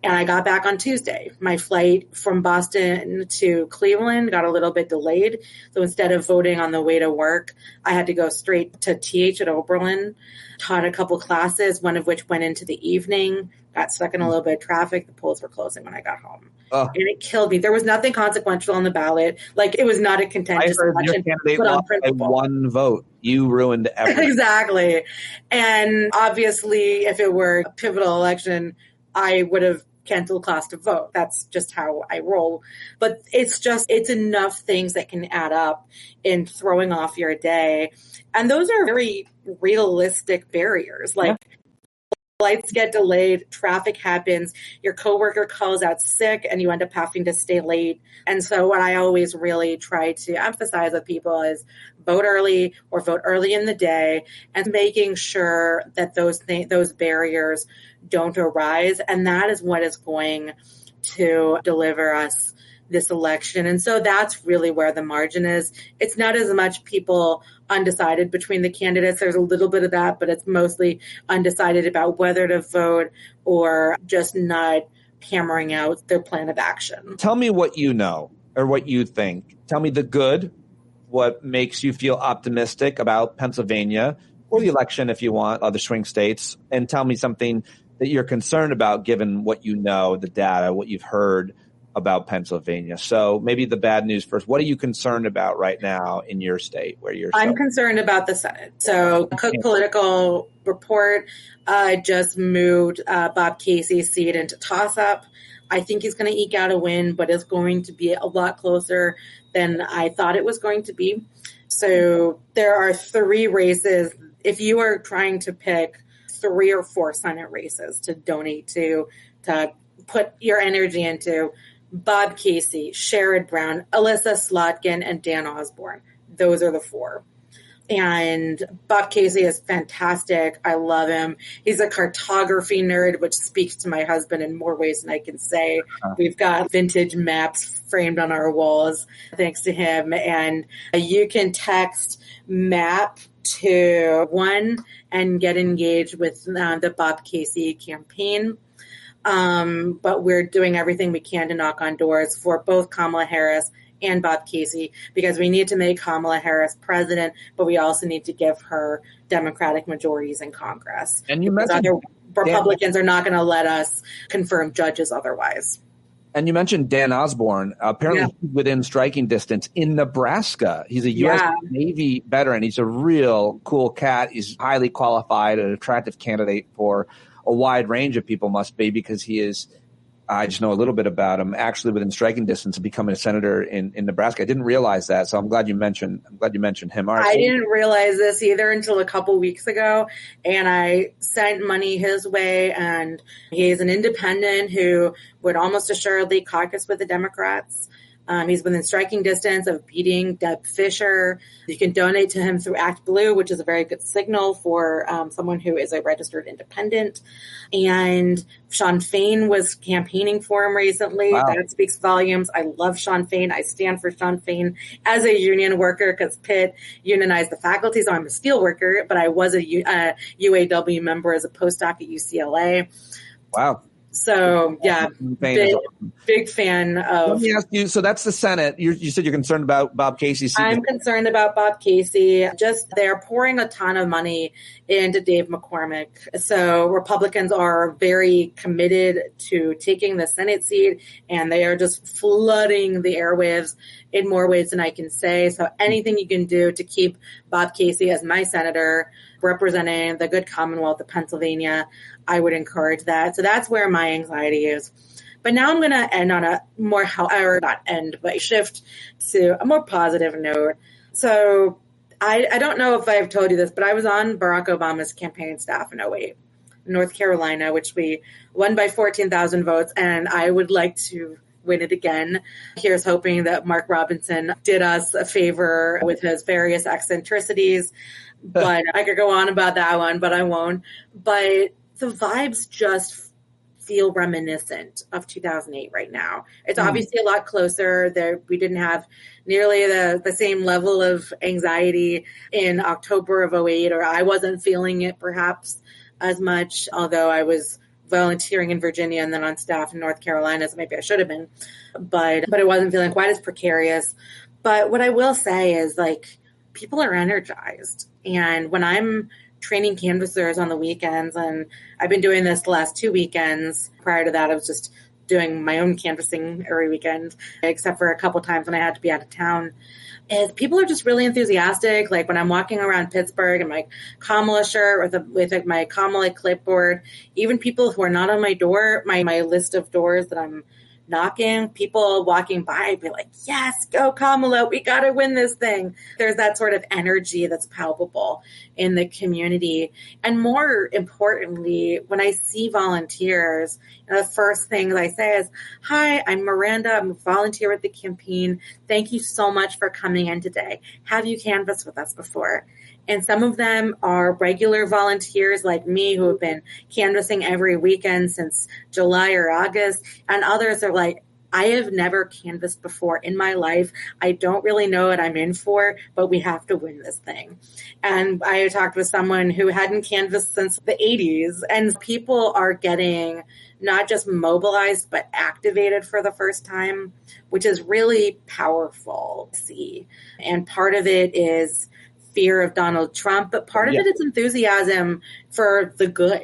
And I got back on Tuesday. My flight from Boston to Cleveland got a little bit delayed. So instead of voting on the way to work, I had to go straight to TH at Oberlin, taught a couple classes, one of which went into the evening, got stuck in a little bit of traffic. The polls were closing when I got home. Oh. And it killed me. There was nothing consequential on the ballot. Like, it was not a contentious election. Your candidate lost by one vote. You ruined everything. Exactly. And obviously, if it were a pivotal election, I would have canceled class to vote. That's just how I roll. But it's enough things that can add up in throwing off your day. And those are very realistic barriers. Like, flights get delayed, traffic happens, your coworker calls out sick, and you end up having to stay late. And so what I always really try to emphasize with people is vote early or vote early in the day, and making sure that those barriers don't arise. And that is what is going to deliver us this election. And so that's really where the margin is. It's not as much people undecided between the candidates. There's a little bit of that, but it's mostly undecided about whether to vote or just not hammering out their plan of action. Tell me what you know or what you think. Tell me the good, what makes you feel optimistic about Pennsylvania or the election if you want, other swing states, and tell me something that you're concerned about given what you know, the data, what you've heard about Pennsylvania. So maybe the bad news first. What are you concerned about right now in your state where you're? I'm concerned about the Senate. So Cook Political Report just moved Bob Casey's seat into toss-up. I think he's going to eke out a win, but it's going to be a lot closer than I thought it was going to be. So there are 3 races. If you are trying to pick 3 or 4 Senate races to donate to put your energy into, Bob Casey, Sherrod Brown, Alyssa Slotkin, and Dan Osborne. Those are the 4. And Bob Casey is fantastic. I love him. He's a cartography nerd, which speaks to my husband in more ways than I can say. We've got vintage maps framed on our walls thanks to him. And you can text MAP to 1 and get engaged with the Bob Casey campaign. But we're doing everything we can to knock on doors for both Kamala Harris and Bob Casey, because we need to make Kamala Harris president, but we also need to give her Democratic majorities in Congress. And you mentioned other Republicans are not going to let us confirm judges otherwise. And you mentioned Dan Osborne. Apparently he's within striking distance in Nebraska. He's a U.S. Navy veteran. He's a real cool cat. He's highly qualified, an attractive candidate for a wide range of people must be, because he is, I just know a little bit about him, actually within striking distance of becoming a senator in Nebraska. I didn't realize that, so I'm glad you mentioned him. All right, I didn't realize this either until a couple weeks ago, and I sent money his way, and he's an independent who would almost assuredly caucus with the Democrats. He's within striking distance of beating Deb Fisher. You can donate to him through Act Blue, which is a very good signal for someone who is a registered independent. And Sean Fain was campaigning for him recently. Wow. That speaks volumes. I love Sean Fain. I stand for Sean Fain as a union worker, because Pitt unionized the faculty, so I'm a steel worker, but I was a UAW member as a postdoc at UCLA. Wow. So, yeah, big fan of. Let me ask you, so that's the Senate. You said you're concerned about Bob Casey. I'm concerned about Bob Casey. Just they're pouring a ton of money into Dave McCormick. So Republicans are very committed to taking the Senate seat, and they are just flooding the airwaves in more ways than I can say. So anything you can do to keep Bob Casey as my senator representing the good Commonwealth of Pennsylvania, I would encourage that. So that's where my anxiety is. But now I'm going to end on a more, or not end, but shift to a more positive note. So I don't know if I've told you this, but I was on Barack Obama's campaign staff in 2008, North Carolina, which we won by 14,000 votes. And I would like to win it again. Here's hoping that Mark Robinson did us a favor with his various eccentricities. But I could go on about that one, but I won't. But the vibes just feel reminiscent of 2008 right now. It's obviously a lot closer. We didn't have nearly the same level of anxiety in October of 2008, or I wasn't feeling it perhaps as much, although I was volunteering in Virginia and then on staff in North Carolina, so maybe I should have been. But I wasn't feeling quite as precarious. But what I will say is, like, people are energized. And when I'm training canvassers on the weekends, and I've been doing this the last 2 weekends. Prior to that, I was just doing my own canvassing every weekend, except for a couple times when I had to be out of town. And people are just really enthusiastic. Like when I'm walking around Pittsburgh in my Kamala shirt with my Kamala clipboard, even people who are not on my door, my list of doors that I'm knocking, people walking by be like, yes, go Kamala, we got to win this thing. There's that sort of energy that's palpable in the community. And more importantly, when I see volunteers, the first thing that I say is, hi, I'm Miranda. I'm a volunteer with the campaign. Thank you so much for coming in today. Have you canvassed with us before? And some of them are regular volunteers like me who have been canvassing every weekend since July or August. And others are like, I have never canvassed before in my life. I don't really know what I'm in for, but we have to win this thing. And I talked with someone who hadn't canvassed since the 80s. And people are getting not just mobilized, but activated for the first time, which is really powerful to see. And part of it is fear of Donald Trump, but part of it is enthusiasm for the good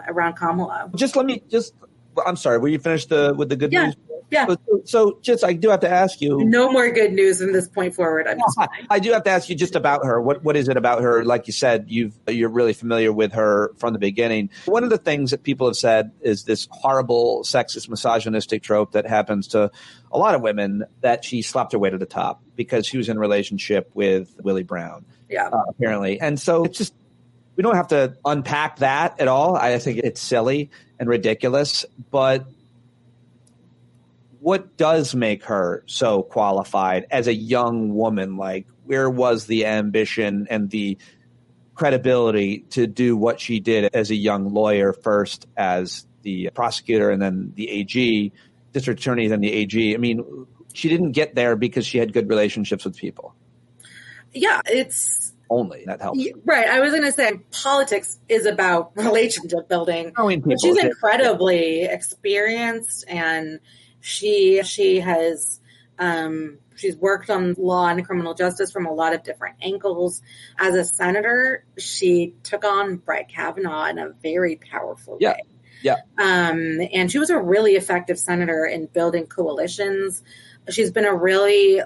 around Kamala. I'm sorry, were you finished with the good news? Yeah. So I do have to ask you. No more good news from this point forward. I do have to ask you just about her. What is it about her? Like you said, you're really familiar with her from the beginning. One of the things that people have said is this horrible, sexist, misogynistic trope that happens to a lot of women, that she slapped her way to the top because she was in a relationship with Willie Brown. Apparently. And so it's just, we don't have to unpack that at all. I think it's silly and ridiculous, but what does make her so qualified as a young woman? Like, where was the ambition and the credibility to do what she did as a young lawyer, first as the prosecutor and then the AG, district attorney, then the AG? I mean, she didn't get there because she had good relationships with people. Yeah, it's only that helps. Right. I was going to say politics is about relationship building. But she's incredibly experienced, and she has she's worked on law and criminal justice from a lot of different angles. As a senator, she took on Brett Kavanaugh in a very powerful way. Yeah. And she was a really effective senator in building coalitions. She's been a really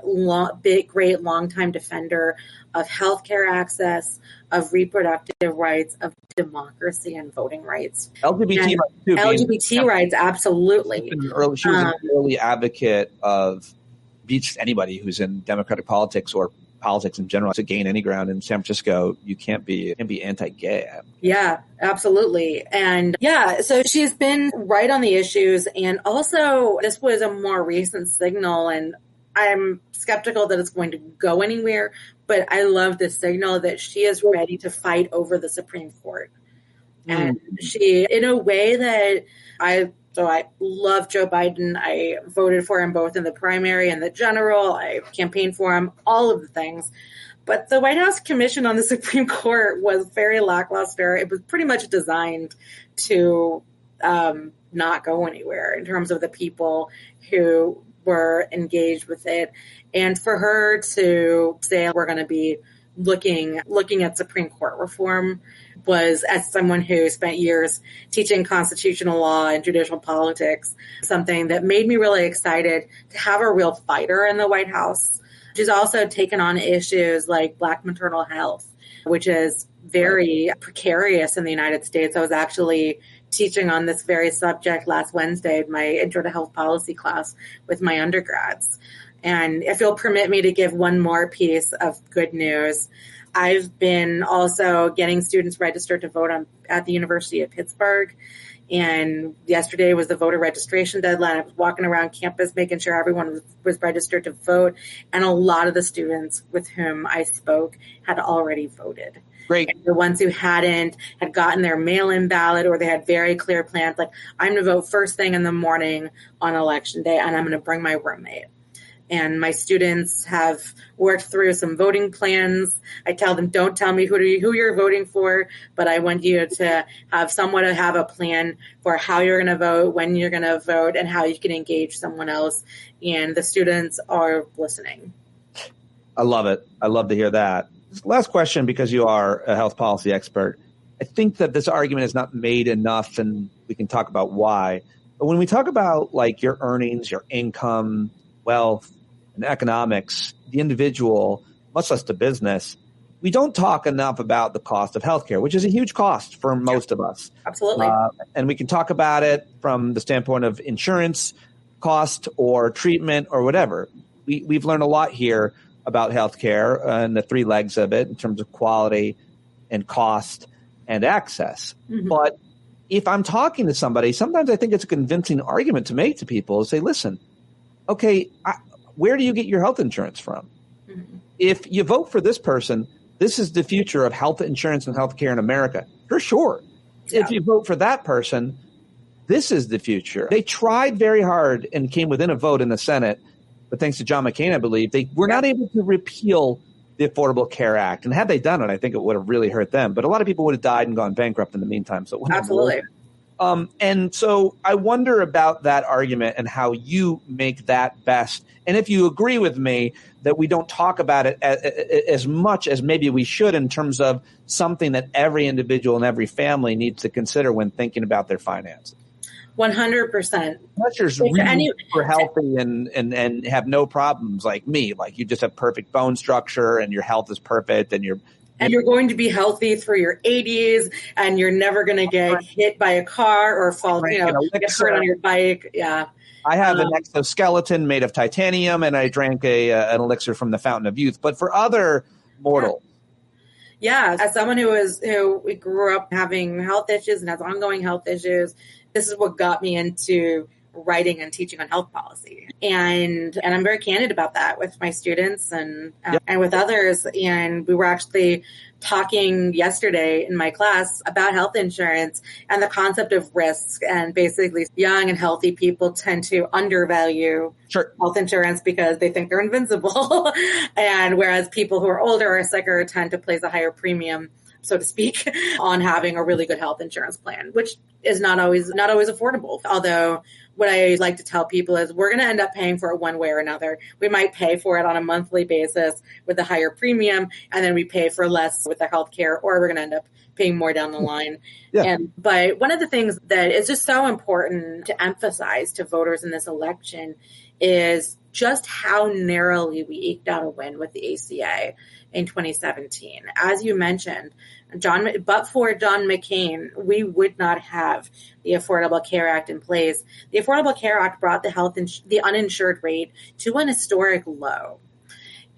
great longtime defender of healthcare access, of reproductive rights, of democracy and voting rights. LGBT rights too. LGBT rights, absolutely. She was an early advocate of beats anybody who's in Democratic politics or politics in general to gain any ground in San Francisco. You can't be anti-gay. Yeah, absolutely. And so she's been right on the issues. And also, this was a more recent signal, and I'm skeptical that it's going to go anywhere, but I love this signal that she is ready to fight over the Supreme Court. And she, in a way that I love Joe Biden. I voted for him both in the primary and the general. I campaigned for him, all of the things. But the White House Commission on the Supreme Court was very lackluster. It was pretty much designed to not go anywhere in terms of the people who were engaged with it. And for her to say we're going to be looking at Supreme Court reform was, as someone who spent years teaching constitutional law and judicial politics, something that made me really excited to have a real fighter in the White House. She's also taken on issues like Black maternal health, which is very precarious in the United States. I was actually teaching on this very subject last Wednesday in my Intro to Health Policy class with my undergrads. And if you'll permit me to give one more piece of good news, I've been also getting students registered to vote at the University of Pittsburgh. And yesterday was the voter registration deadline. I was walking around campus making sure everyone was registered to vote. And a lot of the students with whom I spoke had already voted. Great. And the ones who hadn't had gotten their mail-in ballot, or they had very clear plans, like, I'm going to vote first thing in the morning on election day, and I'm going to bring my roommate. And my students have worked through some voting plans. I tell them, don't tell me who you're voting for, but I want you to have someone to have a plan for how you're going to vote, when you're going to vote, and how you can engage someone else. And the students are listening. I love it. I love to hear that. Last question, because you are a health policy expert. I think that this argument is not made enough, and we can talk about why. But when we talk about like your earnings, your income, wealth, and economics, the individual, much less the business, we don't talk enough about the cost of healthcare, which is a huge cost for most of us. Absolutely. And we can talk about it from the standpoint of insurance, cost or treatment or whatever. We've learned a lot here about healthcare and the three legs of it in terms of quality and cost and access. Mm-hmm. But if I'm talking to somebody, sometimes I think it's a convincing argument to make to people is say, listen, okay, where do you get your health insurance from? Mm-hmm. If you vote for this person, this is the future of health insurance and healthcare in America. For sure. Yeah. If you vote for that person, this is the future. They tried very hard and came within a vote in the Senate, but thanks to John McCain, I believe, they were not able to repeal the Affordable Care Act. And had they done it, I think it would have really hurt them. But a lot of people would have died and gone bankrupt in the meantime. So absolutely. And so I wonder about that argument and how you make that best. And if you agree with me that we don't talk about it as much as maybe we should in terms of something that every individual and every family needs to consider when thinking about their finances. 100%. Unless you're really super healthy and have no problems like me, like you just have perfect bone structure and your health is perfect and you're going to be healthy through your 80s and you're never going to get hit by a car or fall, get hurt on your bike. Yeah. I have an exoskeleton made of titanium and I drank an elixir from the Fountain of Youth. But for other mortals. Yeah. As someone who grew up having health issues and has ongoing health issues, this is what got me into writing and teaching on health policy. And I'm very candid about that with my students and with others. And we were actually talking yesterday in my class about health insurance and the concept of risk. And basically young and healthy people tend to undervalue health insurance because they think they're invincible. And whereas people who are older or sicker tend to place a higher premium, so to speak, on having a really good health insurance plan, which is not always affordable. Although what I like to tell people is we're going to end up paying for it one way or another. We might pay for it on a monthly basis with a higher premium, and then we pay for less with the healthcare, or we're going to end up paying more down the line. Yeah. But one of the things that is just so important to emphasize to voters in this election is just how narrowly we eked out a win with the ACA in 2017. As you mentioned, but for John McCain, we would not have the Affordable Care Act in place. The Affordable Care Act brought the uninsured rate to an historic low.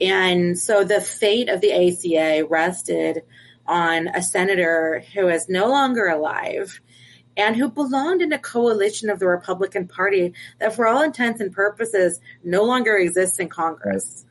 And so the fate of the ACA rested on a senator who is no longer alive and who belonged in a coalition of the Republican Party that for all intents and purposes no longer exists in Congress.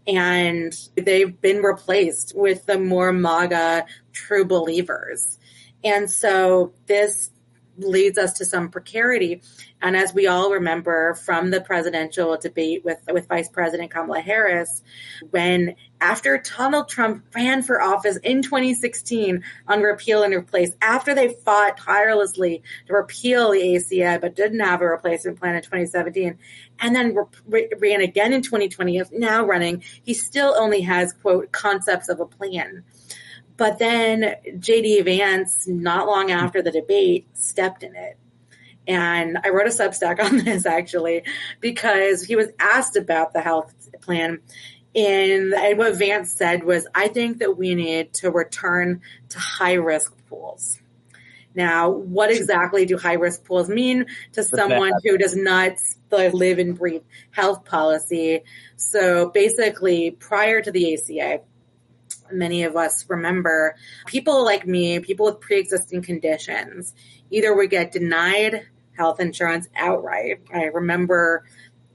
And they've been replaced with the more MAGA true believers. And so this leads us to some precarity. And as we all remember from the presidential debate with Vice President Kamala Harris, when after Donald Trump ran for office in 2016 on repeal and replace, after they fought tirelessly to repeal the ACA but didn't have a replacement plan in 2017, and then ran again in 2020, now running, he still only has, quote, concepts of a plan. But then J.D. Vance, not long after the debate, stepped in it. And I wrote a Substack on this, actually, because he was asked about the health plan. And what Vance said was, I think that we need to return to high-risk pools. Now, what exactly do high-risk pools mean to someone who does not live and breathe health policy? So basically, prior to the ACA, many of us remember people like me, people with pre-existing conditions, either would get denied health insurance outright. I remember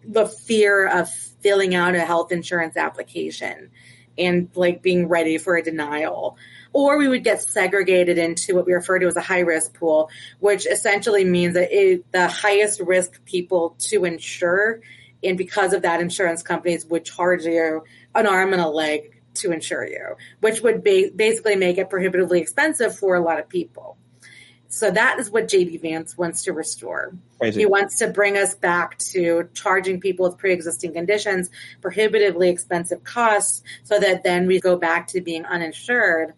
the fear of filling out a health insurance application and being ready for a denial. Or we would get segregated into what we refer to as a high-risk pool, which essentially means that the highest risk people to insure, and because of that, insurance companies would charge you an arm and a leg to insure you, which would basically make it prohibitively expensive for a lot of people. So that is what J.D. Vance wants to restore. Crazy. He wants to bring us back to charging people with pre-existing conditions prohibitively expensive costs so that then we go back to being uninsured.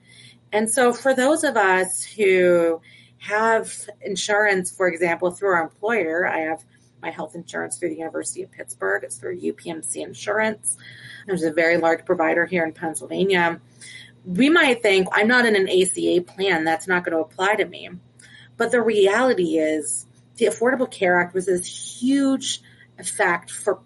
And so for those of us who have insurance, for example, through our employer, I have my health insurance through the University of Pittsburgh. It's through UPMC Insurance. There's a very large provider here in Pennsylvania. We might think, I'm not in an ACA plan, that's not going to apply to me. But the reality is the Affordable Care Act was this huge effect for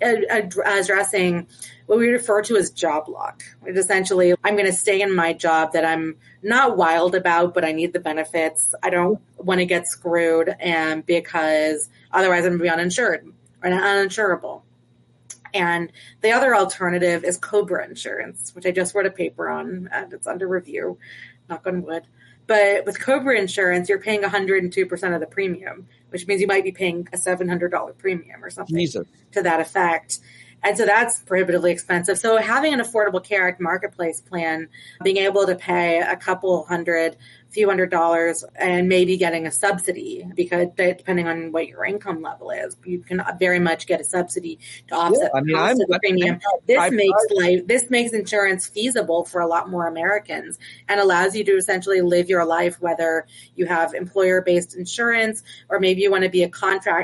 addressing what we refer to as job lock. It's essentially, I'm going to stay in my job that I'm not wild about, but I need the benefits. I don't want to get screwed, and because otherwise I'm going to be uninsured or uninsurable. And the other alternative is COBRA insurance, which I just wrote a paper on, and it's under review, knock on wood. But with COBRA insurance, you're paying 102% of the premium, which means you might be paying a $700 premium or something to that effect. And so that's prohibitively expensive. So having an Affordable Care Act marketplace plan, being able to pay a few $100s and maybe getting a subsidy, because depending on what your income level is, you can very much get a subsidy to offset the cost of the premium. This makes insurance feasible for a lot more Americans and allows you to essentially live your life, whether you have employer-based insurance or maybe you want to be a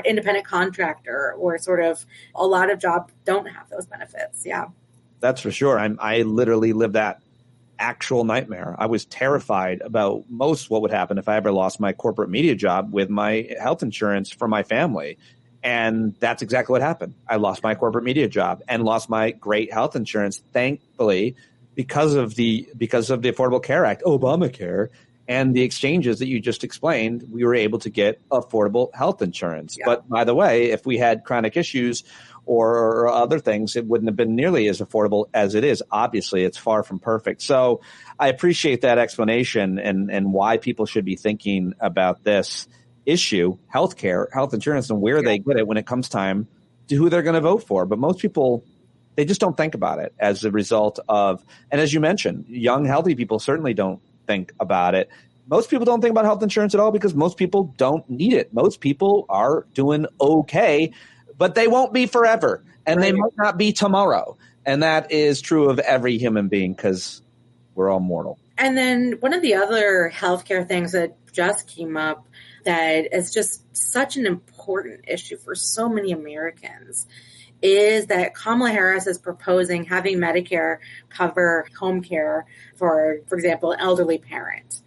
independent contractor, or sort of a lot of jobs don't have those benefits. Yeah. That's for sure. I literally lived that actual nightmare. I was terrified about what would happen if I ever lost my corporate media job with my health insurance for my family. And that's exactly what happened. I lost my corporate media job and lost my great health insurance, thankfully, because of the Affordable Care Act, Obamacare, and the exchanges that you just explained. We were able to get affordable health insurance. Yeah. But by the way, if we had chronic issues or other things, it wouldn't have been nearly as affordable as it is. Obviously, it's far from perfect. So I appreciate that explanation and why people should be thinking about this issue, healthcare, health insurance, and where they get it when it comes time to who they're going to vote for. But most people, they just don't think about it as a result of, and as you mentioned, young, healthy people certainly don't think about it. Most people don't think about health insurance at all because most people don't need it. Most people are doing okay, but they won't be forever, and they might not be tomorrow. And that is true of every human being because we're all mortal. And then one of the other healthcare things that just came up that is just such an important issue for so many Americans is that Kamala Harris is proposing having Medicare cover home care for example, an elderly parent.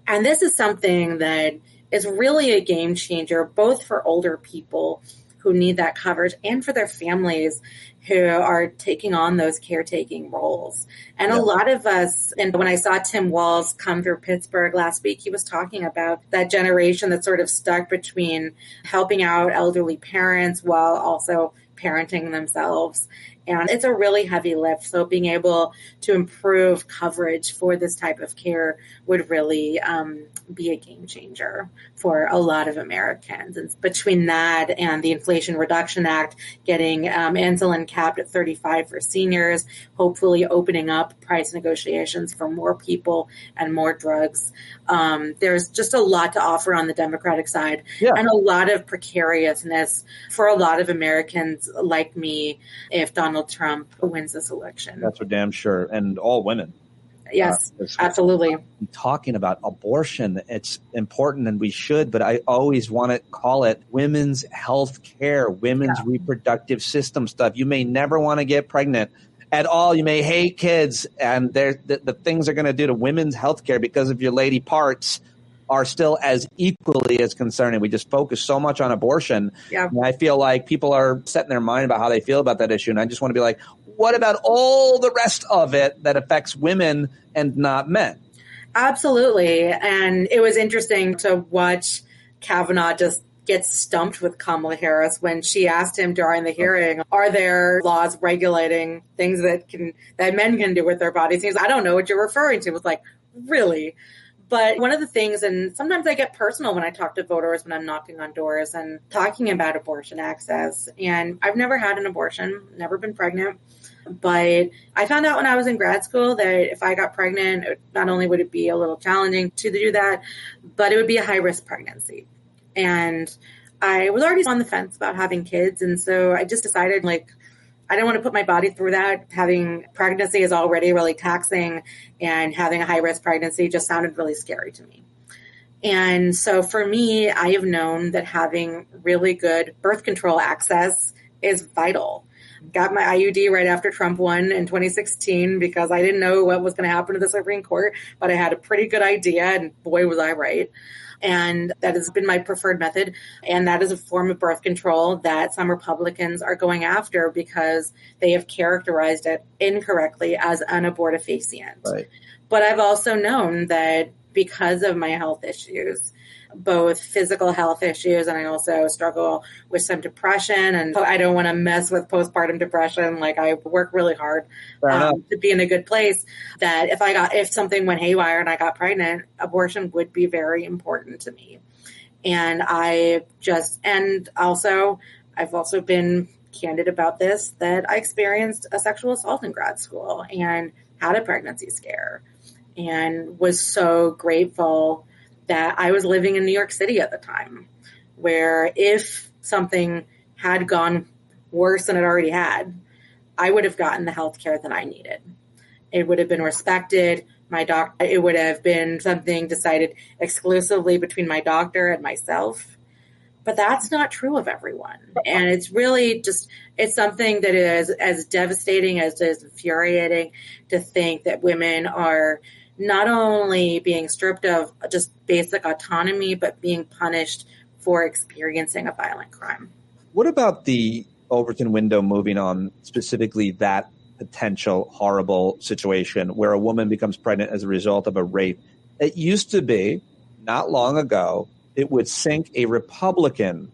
And this is something that is really a game changer, both for older people who need that coverage and for their families who are taking on those caretaking roles. And a lot of us, and when I saw Tim Walz come through Pittsburgh last week, he was talking about that generation that's sort of stuck between helping out elderly parents while also parenting themselves. And it's a really heavy lift. So being able to improve coverage for this type of care would really be a game changer for a lot of Americans. And between that and the Inflation Reduction Act, getting insulin capped at $35 for seniors, hopefully opening up price negotiations for more people and more drugs. There's just a lot to offer on the Democratic side and a lot of precariousness for a lot of Americans like me if Donald Trump wins this election. That's for damn sure. And all women. Yes, absolutely. Talking about abortion, it's important and we should, but I always want to call it women's health care, women's reproductive system stuff. You may never want to get pregnant at all. You may hate kids, and the things they're going to do to women's health care because of your lady parts are still as equally as concerning. We just focus so much on abortion. Yeah. And I feel like people are setting their mind about how they feel about that issue. And I just want to be like, what about all the rest of it that affects women and not men? Absolutely. And it was interesting to watch Kavanaugh just get stumped with Kamala Harris when she asked him during the hearing, are there laws regulating things that men can do with their bodies? He was, I don't know what you're referring to. It was like, really? But one of the things, and sometimes I get personal when I talk to voters when I'm knocking on doors and talking about abortion access. And I've never had an abortion, never been pregnant. But I found out when I was in grad school that if I got pregnant, not only would it be a little challenging to do that, but it would be a high-risk pregnancy. And I was already on the fence about having kids. And so I just decided, I don't want to put my body through that. Having pregnancy is already really taxing, and having a high-risk pregnancy just sounded really scary to me. And so for me, I have known that having really good birth control access is vital. Got my IUD right after Trump won in 2016 because I didn't know what was going to happen to the Supreme Court, but I had a pretty good idea, and boy, was I right. And that has been my preferred method. And that is a form of birth control that some Republicans are going after because they have characterized it incorrectly as an abortifacient. Right. But I've also known that because of my health issues, both physical health issues, and I also struggle with some depression, and I don't want to mess with postpartum depression. Like, I work really hard to be in a good place, that if something went haywire and I got pregnant, abortion would be very important to me. And I've also been candid about this, that I experienced a sexual assault in grad school and had a pregnancy scare, and was so grateful that I was living in New York City at the time, where if something had gone worse than it already had, I would have gotten the health care that I needed. It would have been respected. It would have been something decided exclusively between my doctor and myself. But that's not true of everyone. And it's really it's something that is as devastating as it is infuriating to think that women are not only being stripped of just basic autonomy, but being punished for experiencing a violent crime. What about the Overton window, moving on, specifically that potential horrible situation where a woman becomes pregnant as a result of a rape? It used to be, not long ago, it would sink a Republican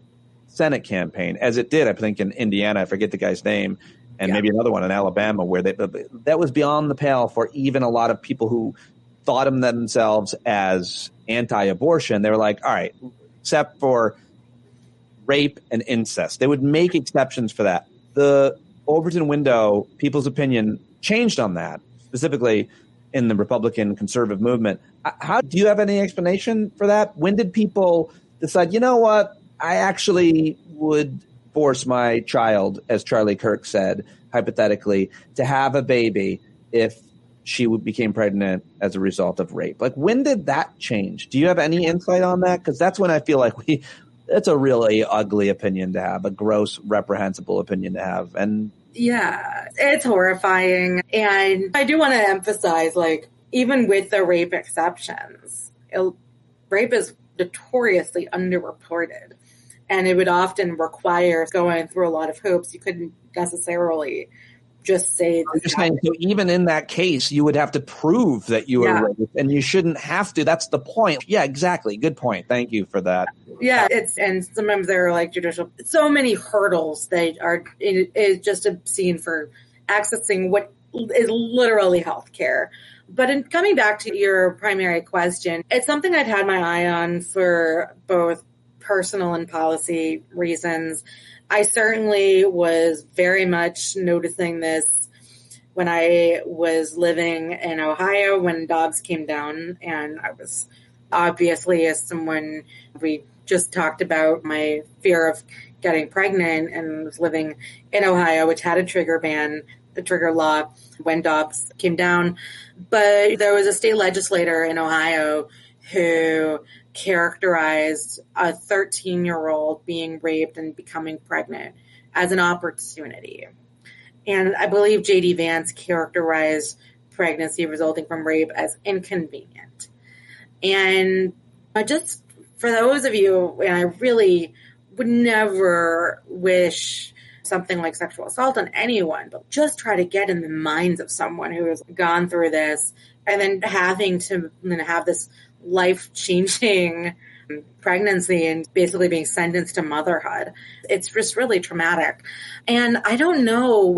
Senate campaign, as it did, I think, in Indiana. I forget the guy's name. And maybe another one in Alabama, where that was beyond the pale for even a lot of people who thought of themselves as anti-abortion. They were like, all right, except for rape and incest. They would make exceptions for that. The Overton window, people's opinion changed on that, specifically in the Republican conservative movement. How do you have any explanation for that? When did people decide, you know what, I actually would force my child, as Charlie Kirk said, hypothetically, to have a baby if she became pregnant as a result of rape? Like, when did that change? Do you have any insight on that? Because that's when I feel like it's a really ugly opinion to have, a gross, reprehensible opinion to have. And yeah, it's horrifying. And I do want to emphasize, like, even with the rape exceptions, rape is notoriously underreported. And it would often require going through a lot of hoops. You couldn't necessarily just say. I'm just saying, so even in that case, you would have to prove that you were raped, and you shouldn't have to. That's the point. Yeah, exactly. Good point. Thank you for that. Yeah, and sometimes there are like so many hurdles that are it's just obscene for accessing what is literally healthcare. But in coming back to your primary question, it's something I'd had my eye on for both personal and policy reasons. I certainly was very much noticing this when I was living in Ohio when Dobbs came down, and I was obviously, as someone, we just talked about my fear of getting pregnant, and was living in Ohio, which had a trigger ban, the trigger law, when Dobbs came down. But there was a state legislator in Ohio who characterized a 13-year-old being raped and becoming pregnant as an opportunity. And I believe J.D. Vance characterized pregnancy resulting from rape as inconvenient. And just for those of you, and I really would never wish something like sexual assault on anyone, but just try to get in the minds of someone who has gone through this and then having to have this life-changing pregnancy and basically being sentenced to motherhood. It's just really traumatic. And I don't know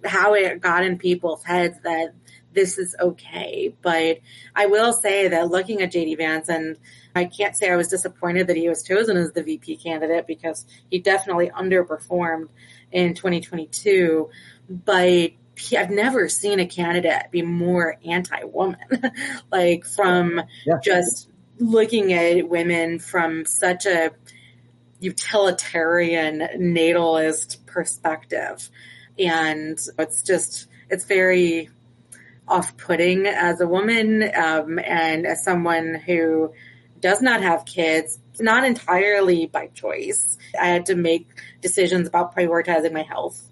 how it got in people's heads that this is okay. But I will say that looking at J.D. Vance, and I can't say I was disappointed that he was chosen as the VP candidate because he definitely underperformed in 2022. But I've never seen a candidate be more anti-woman, like from just looking at women from such a utilitarian natalist perspective. And it's very off-putting as a woman and as someone who does not have kids, not entirely by choice. I had to make decisions about prioritizing my health.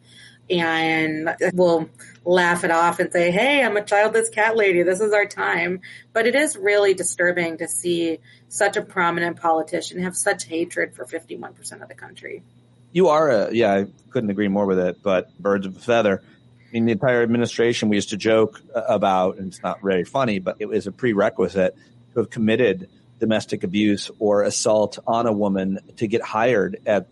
and we'll laugh it off and say, hey, I'm a childless cat lady. This is our time. But it is really disturbing to see such a prominent politician have such hatred for 51% of the country. You are I couldn't agree more with it, but birds of a feather. I mean, the entire administration, we used to joke about, and it's not very funny, but it was a prerequisite to have committed domestic abuse or assault on a woman to get hired at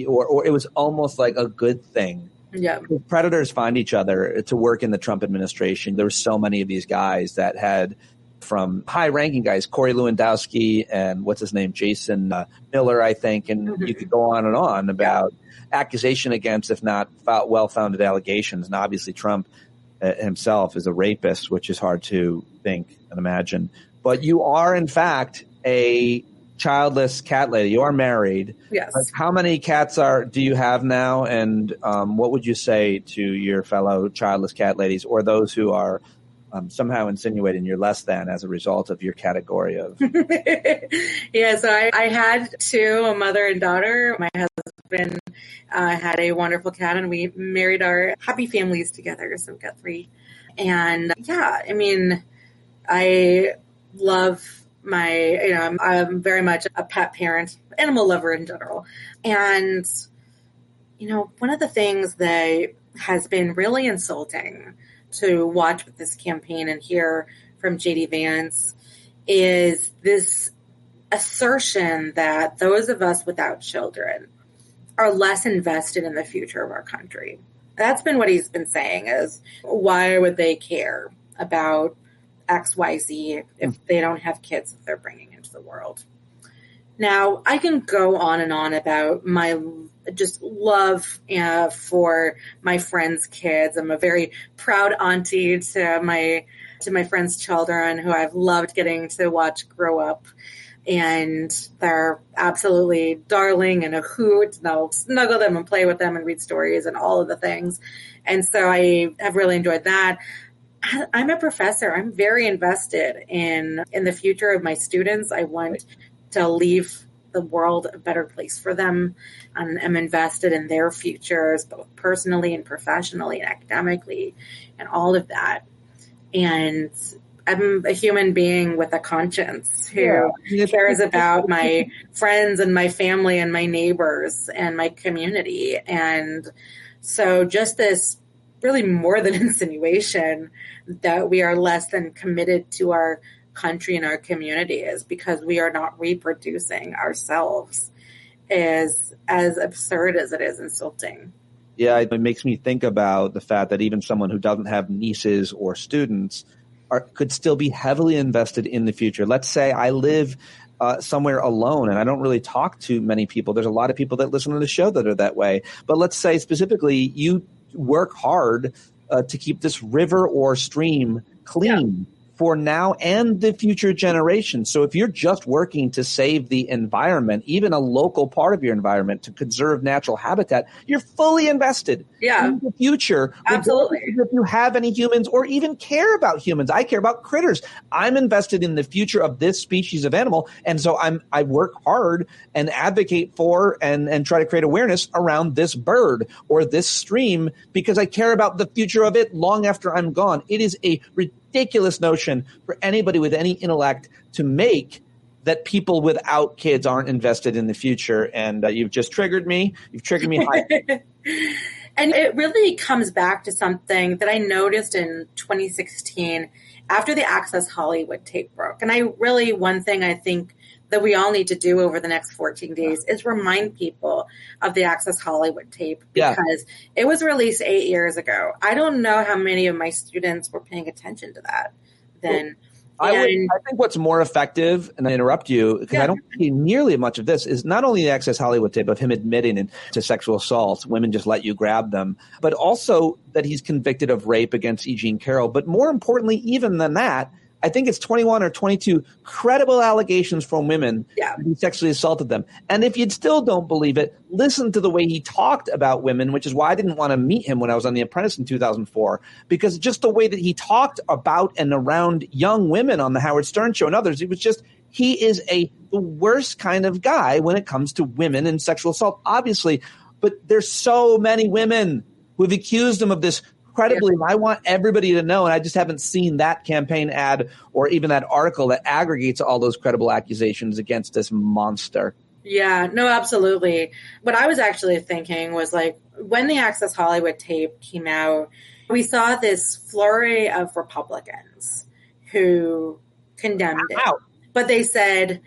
or it was almost like a good thing. Yeah. Predators find each other to work in the Trump administration. There were so many of these guys that had, from high-ranking guys, Corey Lewandowski and what's his name, Jason Miller, I think, and you could go on and on about accusation against, if not well-founded allegations. And obviously Trump himself is a rapist, which is hard to think and imagine. But you are, in fact, a childless cat lady. You are married. Yes. How many cats do you have now? And what would you say to your fellow childless cat ladies, or those who are somehow insinuating you're less than as a result of your category of? Yeah, so I had two, a mother and daughter. My husband had a wonderful cat, and we married our happy families together. So we've got 3. And yeah, I mean, I love I'm very much a pet parent, animal lover in general. And, one of the things that has been really insulting to watch with this campaign and hear from J.D. Vance is this assertion that those of us without children are less invested in the future of our country. That's been what he's been saying, is why would they care about XYZ if they don't have kids that they're bringing into the world. Now, I can go on and on about my just love for my friends' kids. I'm a very proud auntie to my friends' children who I've loved getting to watch grow up. And they're absolutely darling and a hoot. And I'll snuggle them and play with them and read stories and all of the things. And so I have really enjoyed that. I'm a professor. I'm very invested in the future of my students. I want to leave the world a better place for them. I'm invested in their futures, both personally and professionally and academically and all of that. And I'm a human being with a conscience who cares about my friends and my family and my neighbors and my community. And so just this really more than insinuation that we are less than committed to our country and our community is because we are not reproducing ourselves is as absurd as it is insulting. Yeah, it makes me think about the fact that even someone who doesn't have nieces or students could still be heavily invested in the future. Let's say I live somewhere alone and I don't really talk to many people. There's a lot of people that listen to the show that are that way. But let's say specifically you work hard to keep this river or stream clean for now and the future generations. So if you're just working to save the environment, even a local part of your environment to conserve natural habitat, you're fully invested in the future. Absolutely. If you have any humans or even care about humans, I care about critters. I'm invested in the future of this species of animal. And so I work hard and advocate for and try to create awareness around this bird or this stream because I care about the future of it long after I'm gone. It is a ridiculous notion for anybody with any intellect to make that people without kids aren't invested in the future. And you've just triggered me. You've triggered me high. And it really comes back to something that I noticed in 2016 after the Access Hollywood tape broke. And one thing I think that we all need to do over the next 14 days is remind people of the Access Hollywood tape because it was released 8 years ago. I don't know how many of my students were paying attention to that then. I think what's more effective, and I interrupt you because I don't see nearly much of this, is not only the Access Hollywood tape of him admitting to sexual assault, women just let you grab them, but also that he's convicted of rape against E. Jean Carroll. But more importantly, even than that, I think it's 21 or 22 credible allegations from women that he sexually assaulted them. And if you still don't believe it, listen to the way he talked about women, which is why I didn't want to meet him when I was on The Apprentice in 2004, because just the way that he talked about and around young women on the Howard Stern show and others, it was just he is the worst kind of guy when it comes to women and sexual assault, obviously. But there's so many women who have accused him of this incredibly, I want everybody to know, and I just haven't seen that campaign ad or even that article that aggregates all those credible accusations against this monster. Yeah, no, absolutely. What I was actually thinking was like when the Access Hollywood tape came out, we saw this flurry of Republicans who condemned it. But they said,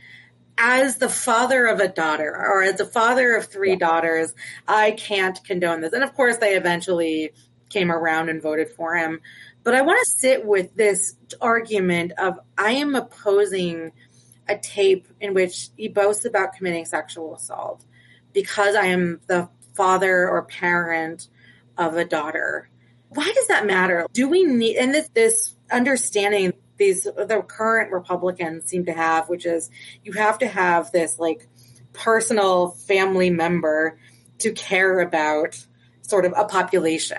as the father of a daughter or as the father of three daughters, I can't condone this. And of course, they eventually came around and voted for him. But I want to sit with this argument of I am opposing a tape in which he boasts about committing sexual assault because I am the father or parent of a daughter. Why does that matter? Do we need, and this understanding the current Republicans seem to have, which is you have to have this like personal family member to care about sort of a population.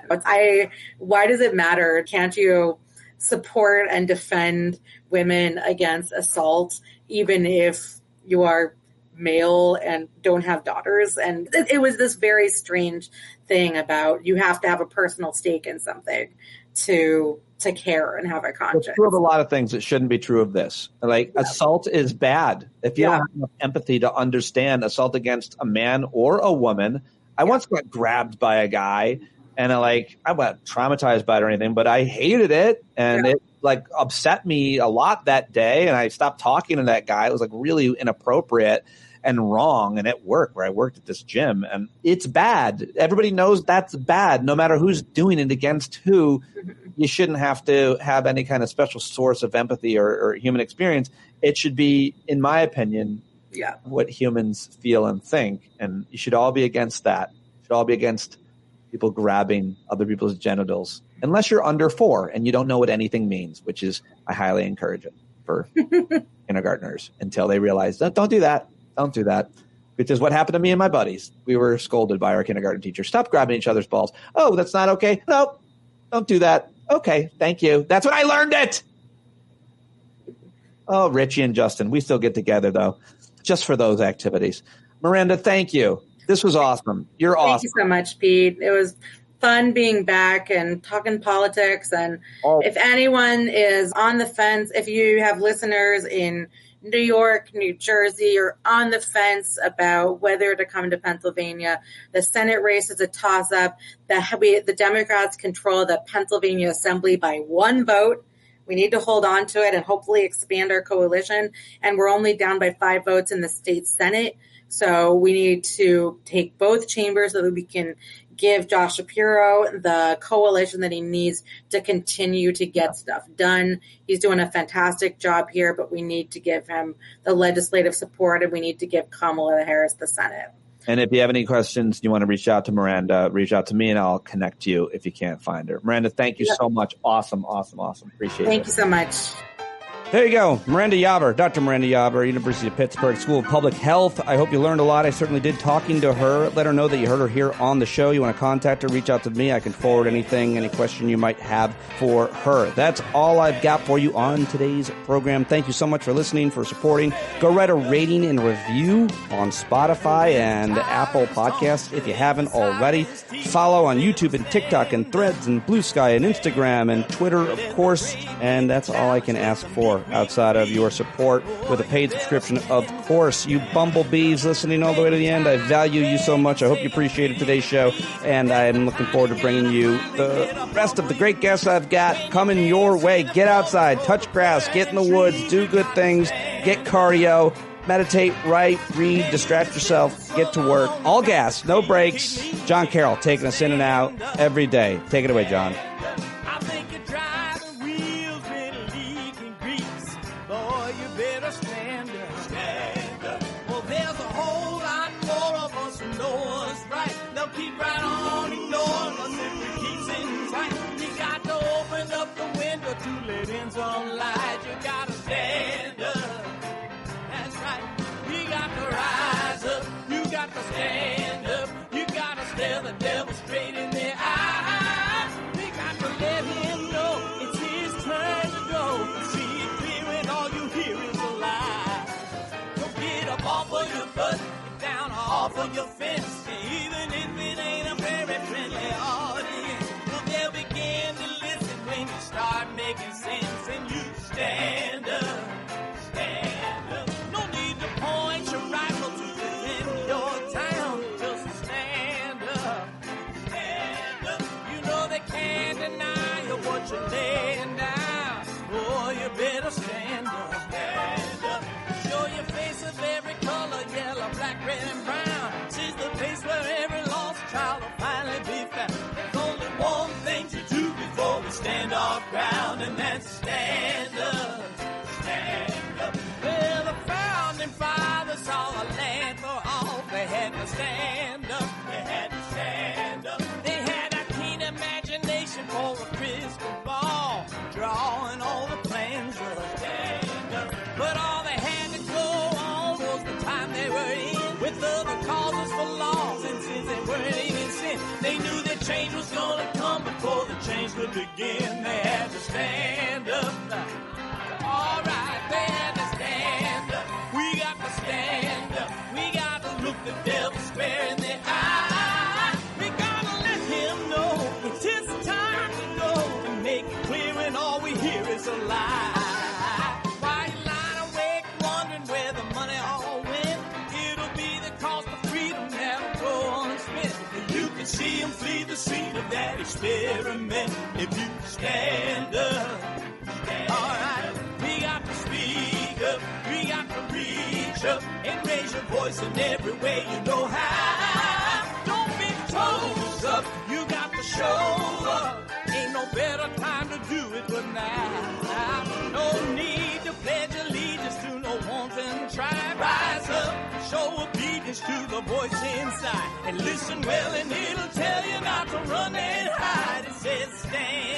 Why does it matter? Can't you support and defend women against assault, even if you are male and don't have daughters? And it was this very strange thing about you have to have a personal stake in something to care and have a conscience. It's true of a lot of things. It shouldn't be true of this. Like assault is bad. If you don't have enough empathy to understand assault against a man or a woman. I once got grabbed by a guy and I wasn't traumatized by it or anything, but I hated it. And it like upset me a lot that day. And I stopped talking to that guy. It was like really inappropriate and wrong. And at work where I worked at this gym, and it's bad. Everybody knows that's bad. No matter who's doing it against who, you shouldn't have to have any kind of special source of empathy or human experience. It should be, in my opinion, what humans feel and think. And you should all be against that. You should all be against people grabbing other people's genitals, unless you're under 4 and you don't know what anything means, which is, I highly encourage it for kindergartners until they realize, don't do that. Don't do that. Which is what happened to me and my buddies. We were scolded by our kindergarten teacher. Stop grabbing each other's balls. Oh, that's not okay. No, don't do that. Okay, thank you. That's when I learned it. Oh, Richie and Justin, we still get together, though, just for those activities. Miranda, thank you. This was awesome. You're awesome. Thank you so much, Pete. It was fun being back and talking politics. And if anyone is on the fence, if you have listeners in New York, New Jersey, or on the fence about whether to come to Pennsylvania, the Senate race is a toss-up. The Democrats control the Pennsylvania Assembly by 1 vote. We need to hold on to it and hopefully expand our coalition. And we're only down by 5 votes in the state Senate. So we need to take both chambers so that we can give Josh Shapiro the coalition that he needs to continue to get stuff done. He's doing a fantastic job here, but we need to give him the legislative support, and we need to give Kamala Harris the Senate. And if you have any questions, you want to reach out to Miranda, reach out to me, and I'll connect you if you can't find her. Miranda, thank you so much. Awesome. Appreciate it. Thank you so much. There you go. Miranda Yaver, Dr. Miranda Yaver, University of Pittsburgh School of Public Health. I hope you learned a lot. I certainly did talking to her. Let her know that you heard her here on the show. You want to contact her, reach out to me. I can forward anything, any question you might have for her. That's all I've got for you on today's program. Thank you so much for listening, for supporting. Go write a rating and review on Spotify and Apple Podcasts if you haven't already. Follow on YouTube and TikTok and Threads and Blue Sky and Instagram and Twitter, of course. And that's all I can ask for outside of your support with a paid subscription, of course. You bumblebees listening all the way to the end, I value you so much. I hope you appreciated today's show, and I'm looking forward to bringing you the rest of the great guests I've got coming your way. Get outside, touch grass, get in the woods, do good things, get cardio, meditate, write, read, distract yourself, get to work. All gas, no brakes. John Carroll taking us in and out every day. Take it away, John. Some light, you gotta stand up. That's right. You got to rise up. You got to stand up. You gotta stare the devil straight in the eye. We got to let him know it's his turn to go. See it clear when all you hear is a lie. So get up off of your butt, get down off of your fence. Even if it ain't a very friendly audience. things start making sense, and you stand up, stand up. No need to point your rifle to defend your town, just stand up, stand up. You know they can't deny you what you're laying down. Boy, you better stand up, stand up. Show your face of every color, yellow, black, red, and brown. She's the place where every lost child will finally be found. There's only one thing to do before we stand our ground, and that's stand up, stand up. Well, the founding fathers saw a land for all. They had to stand up, they had to stand up. They had a keen imagination for a crystal ball, drawing all the plans of stand up. But all they had to go on was the time they were in, with other causes for laws, and since they weren't even sin, they knew that change was gonna come before the change could begin. They had to stand up. All right, they had to stand up. We got to stand up. We got to look the devil square in the eye. We gotta let him know it's his time to go, and make it clear when all we hear is a lie. Why you lying awake wondering where the money all went? It'll be the cost of freedom that'll go unspent. You can see him flee the scene of that experiment if you stand up. All right, we got to speak up, we got to reach up and raise your voice in every way you know how. Don't be toes up, you got to show up. Ain't no better time to do it but now. No need to pledge allegiance to no wanton tribe. Rise up, show obedience to the voice inside, and listen well and it'll tell you not to run and hide. It says stand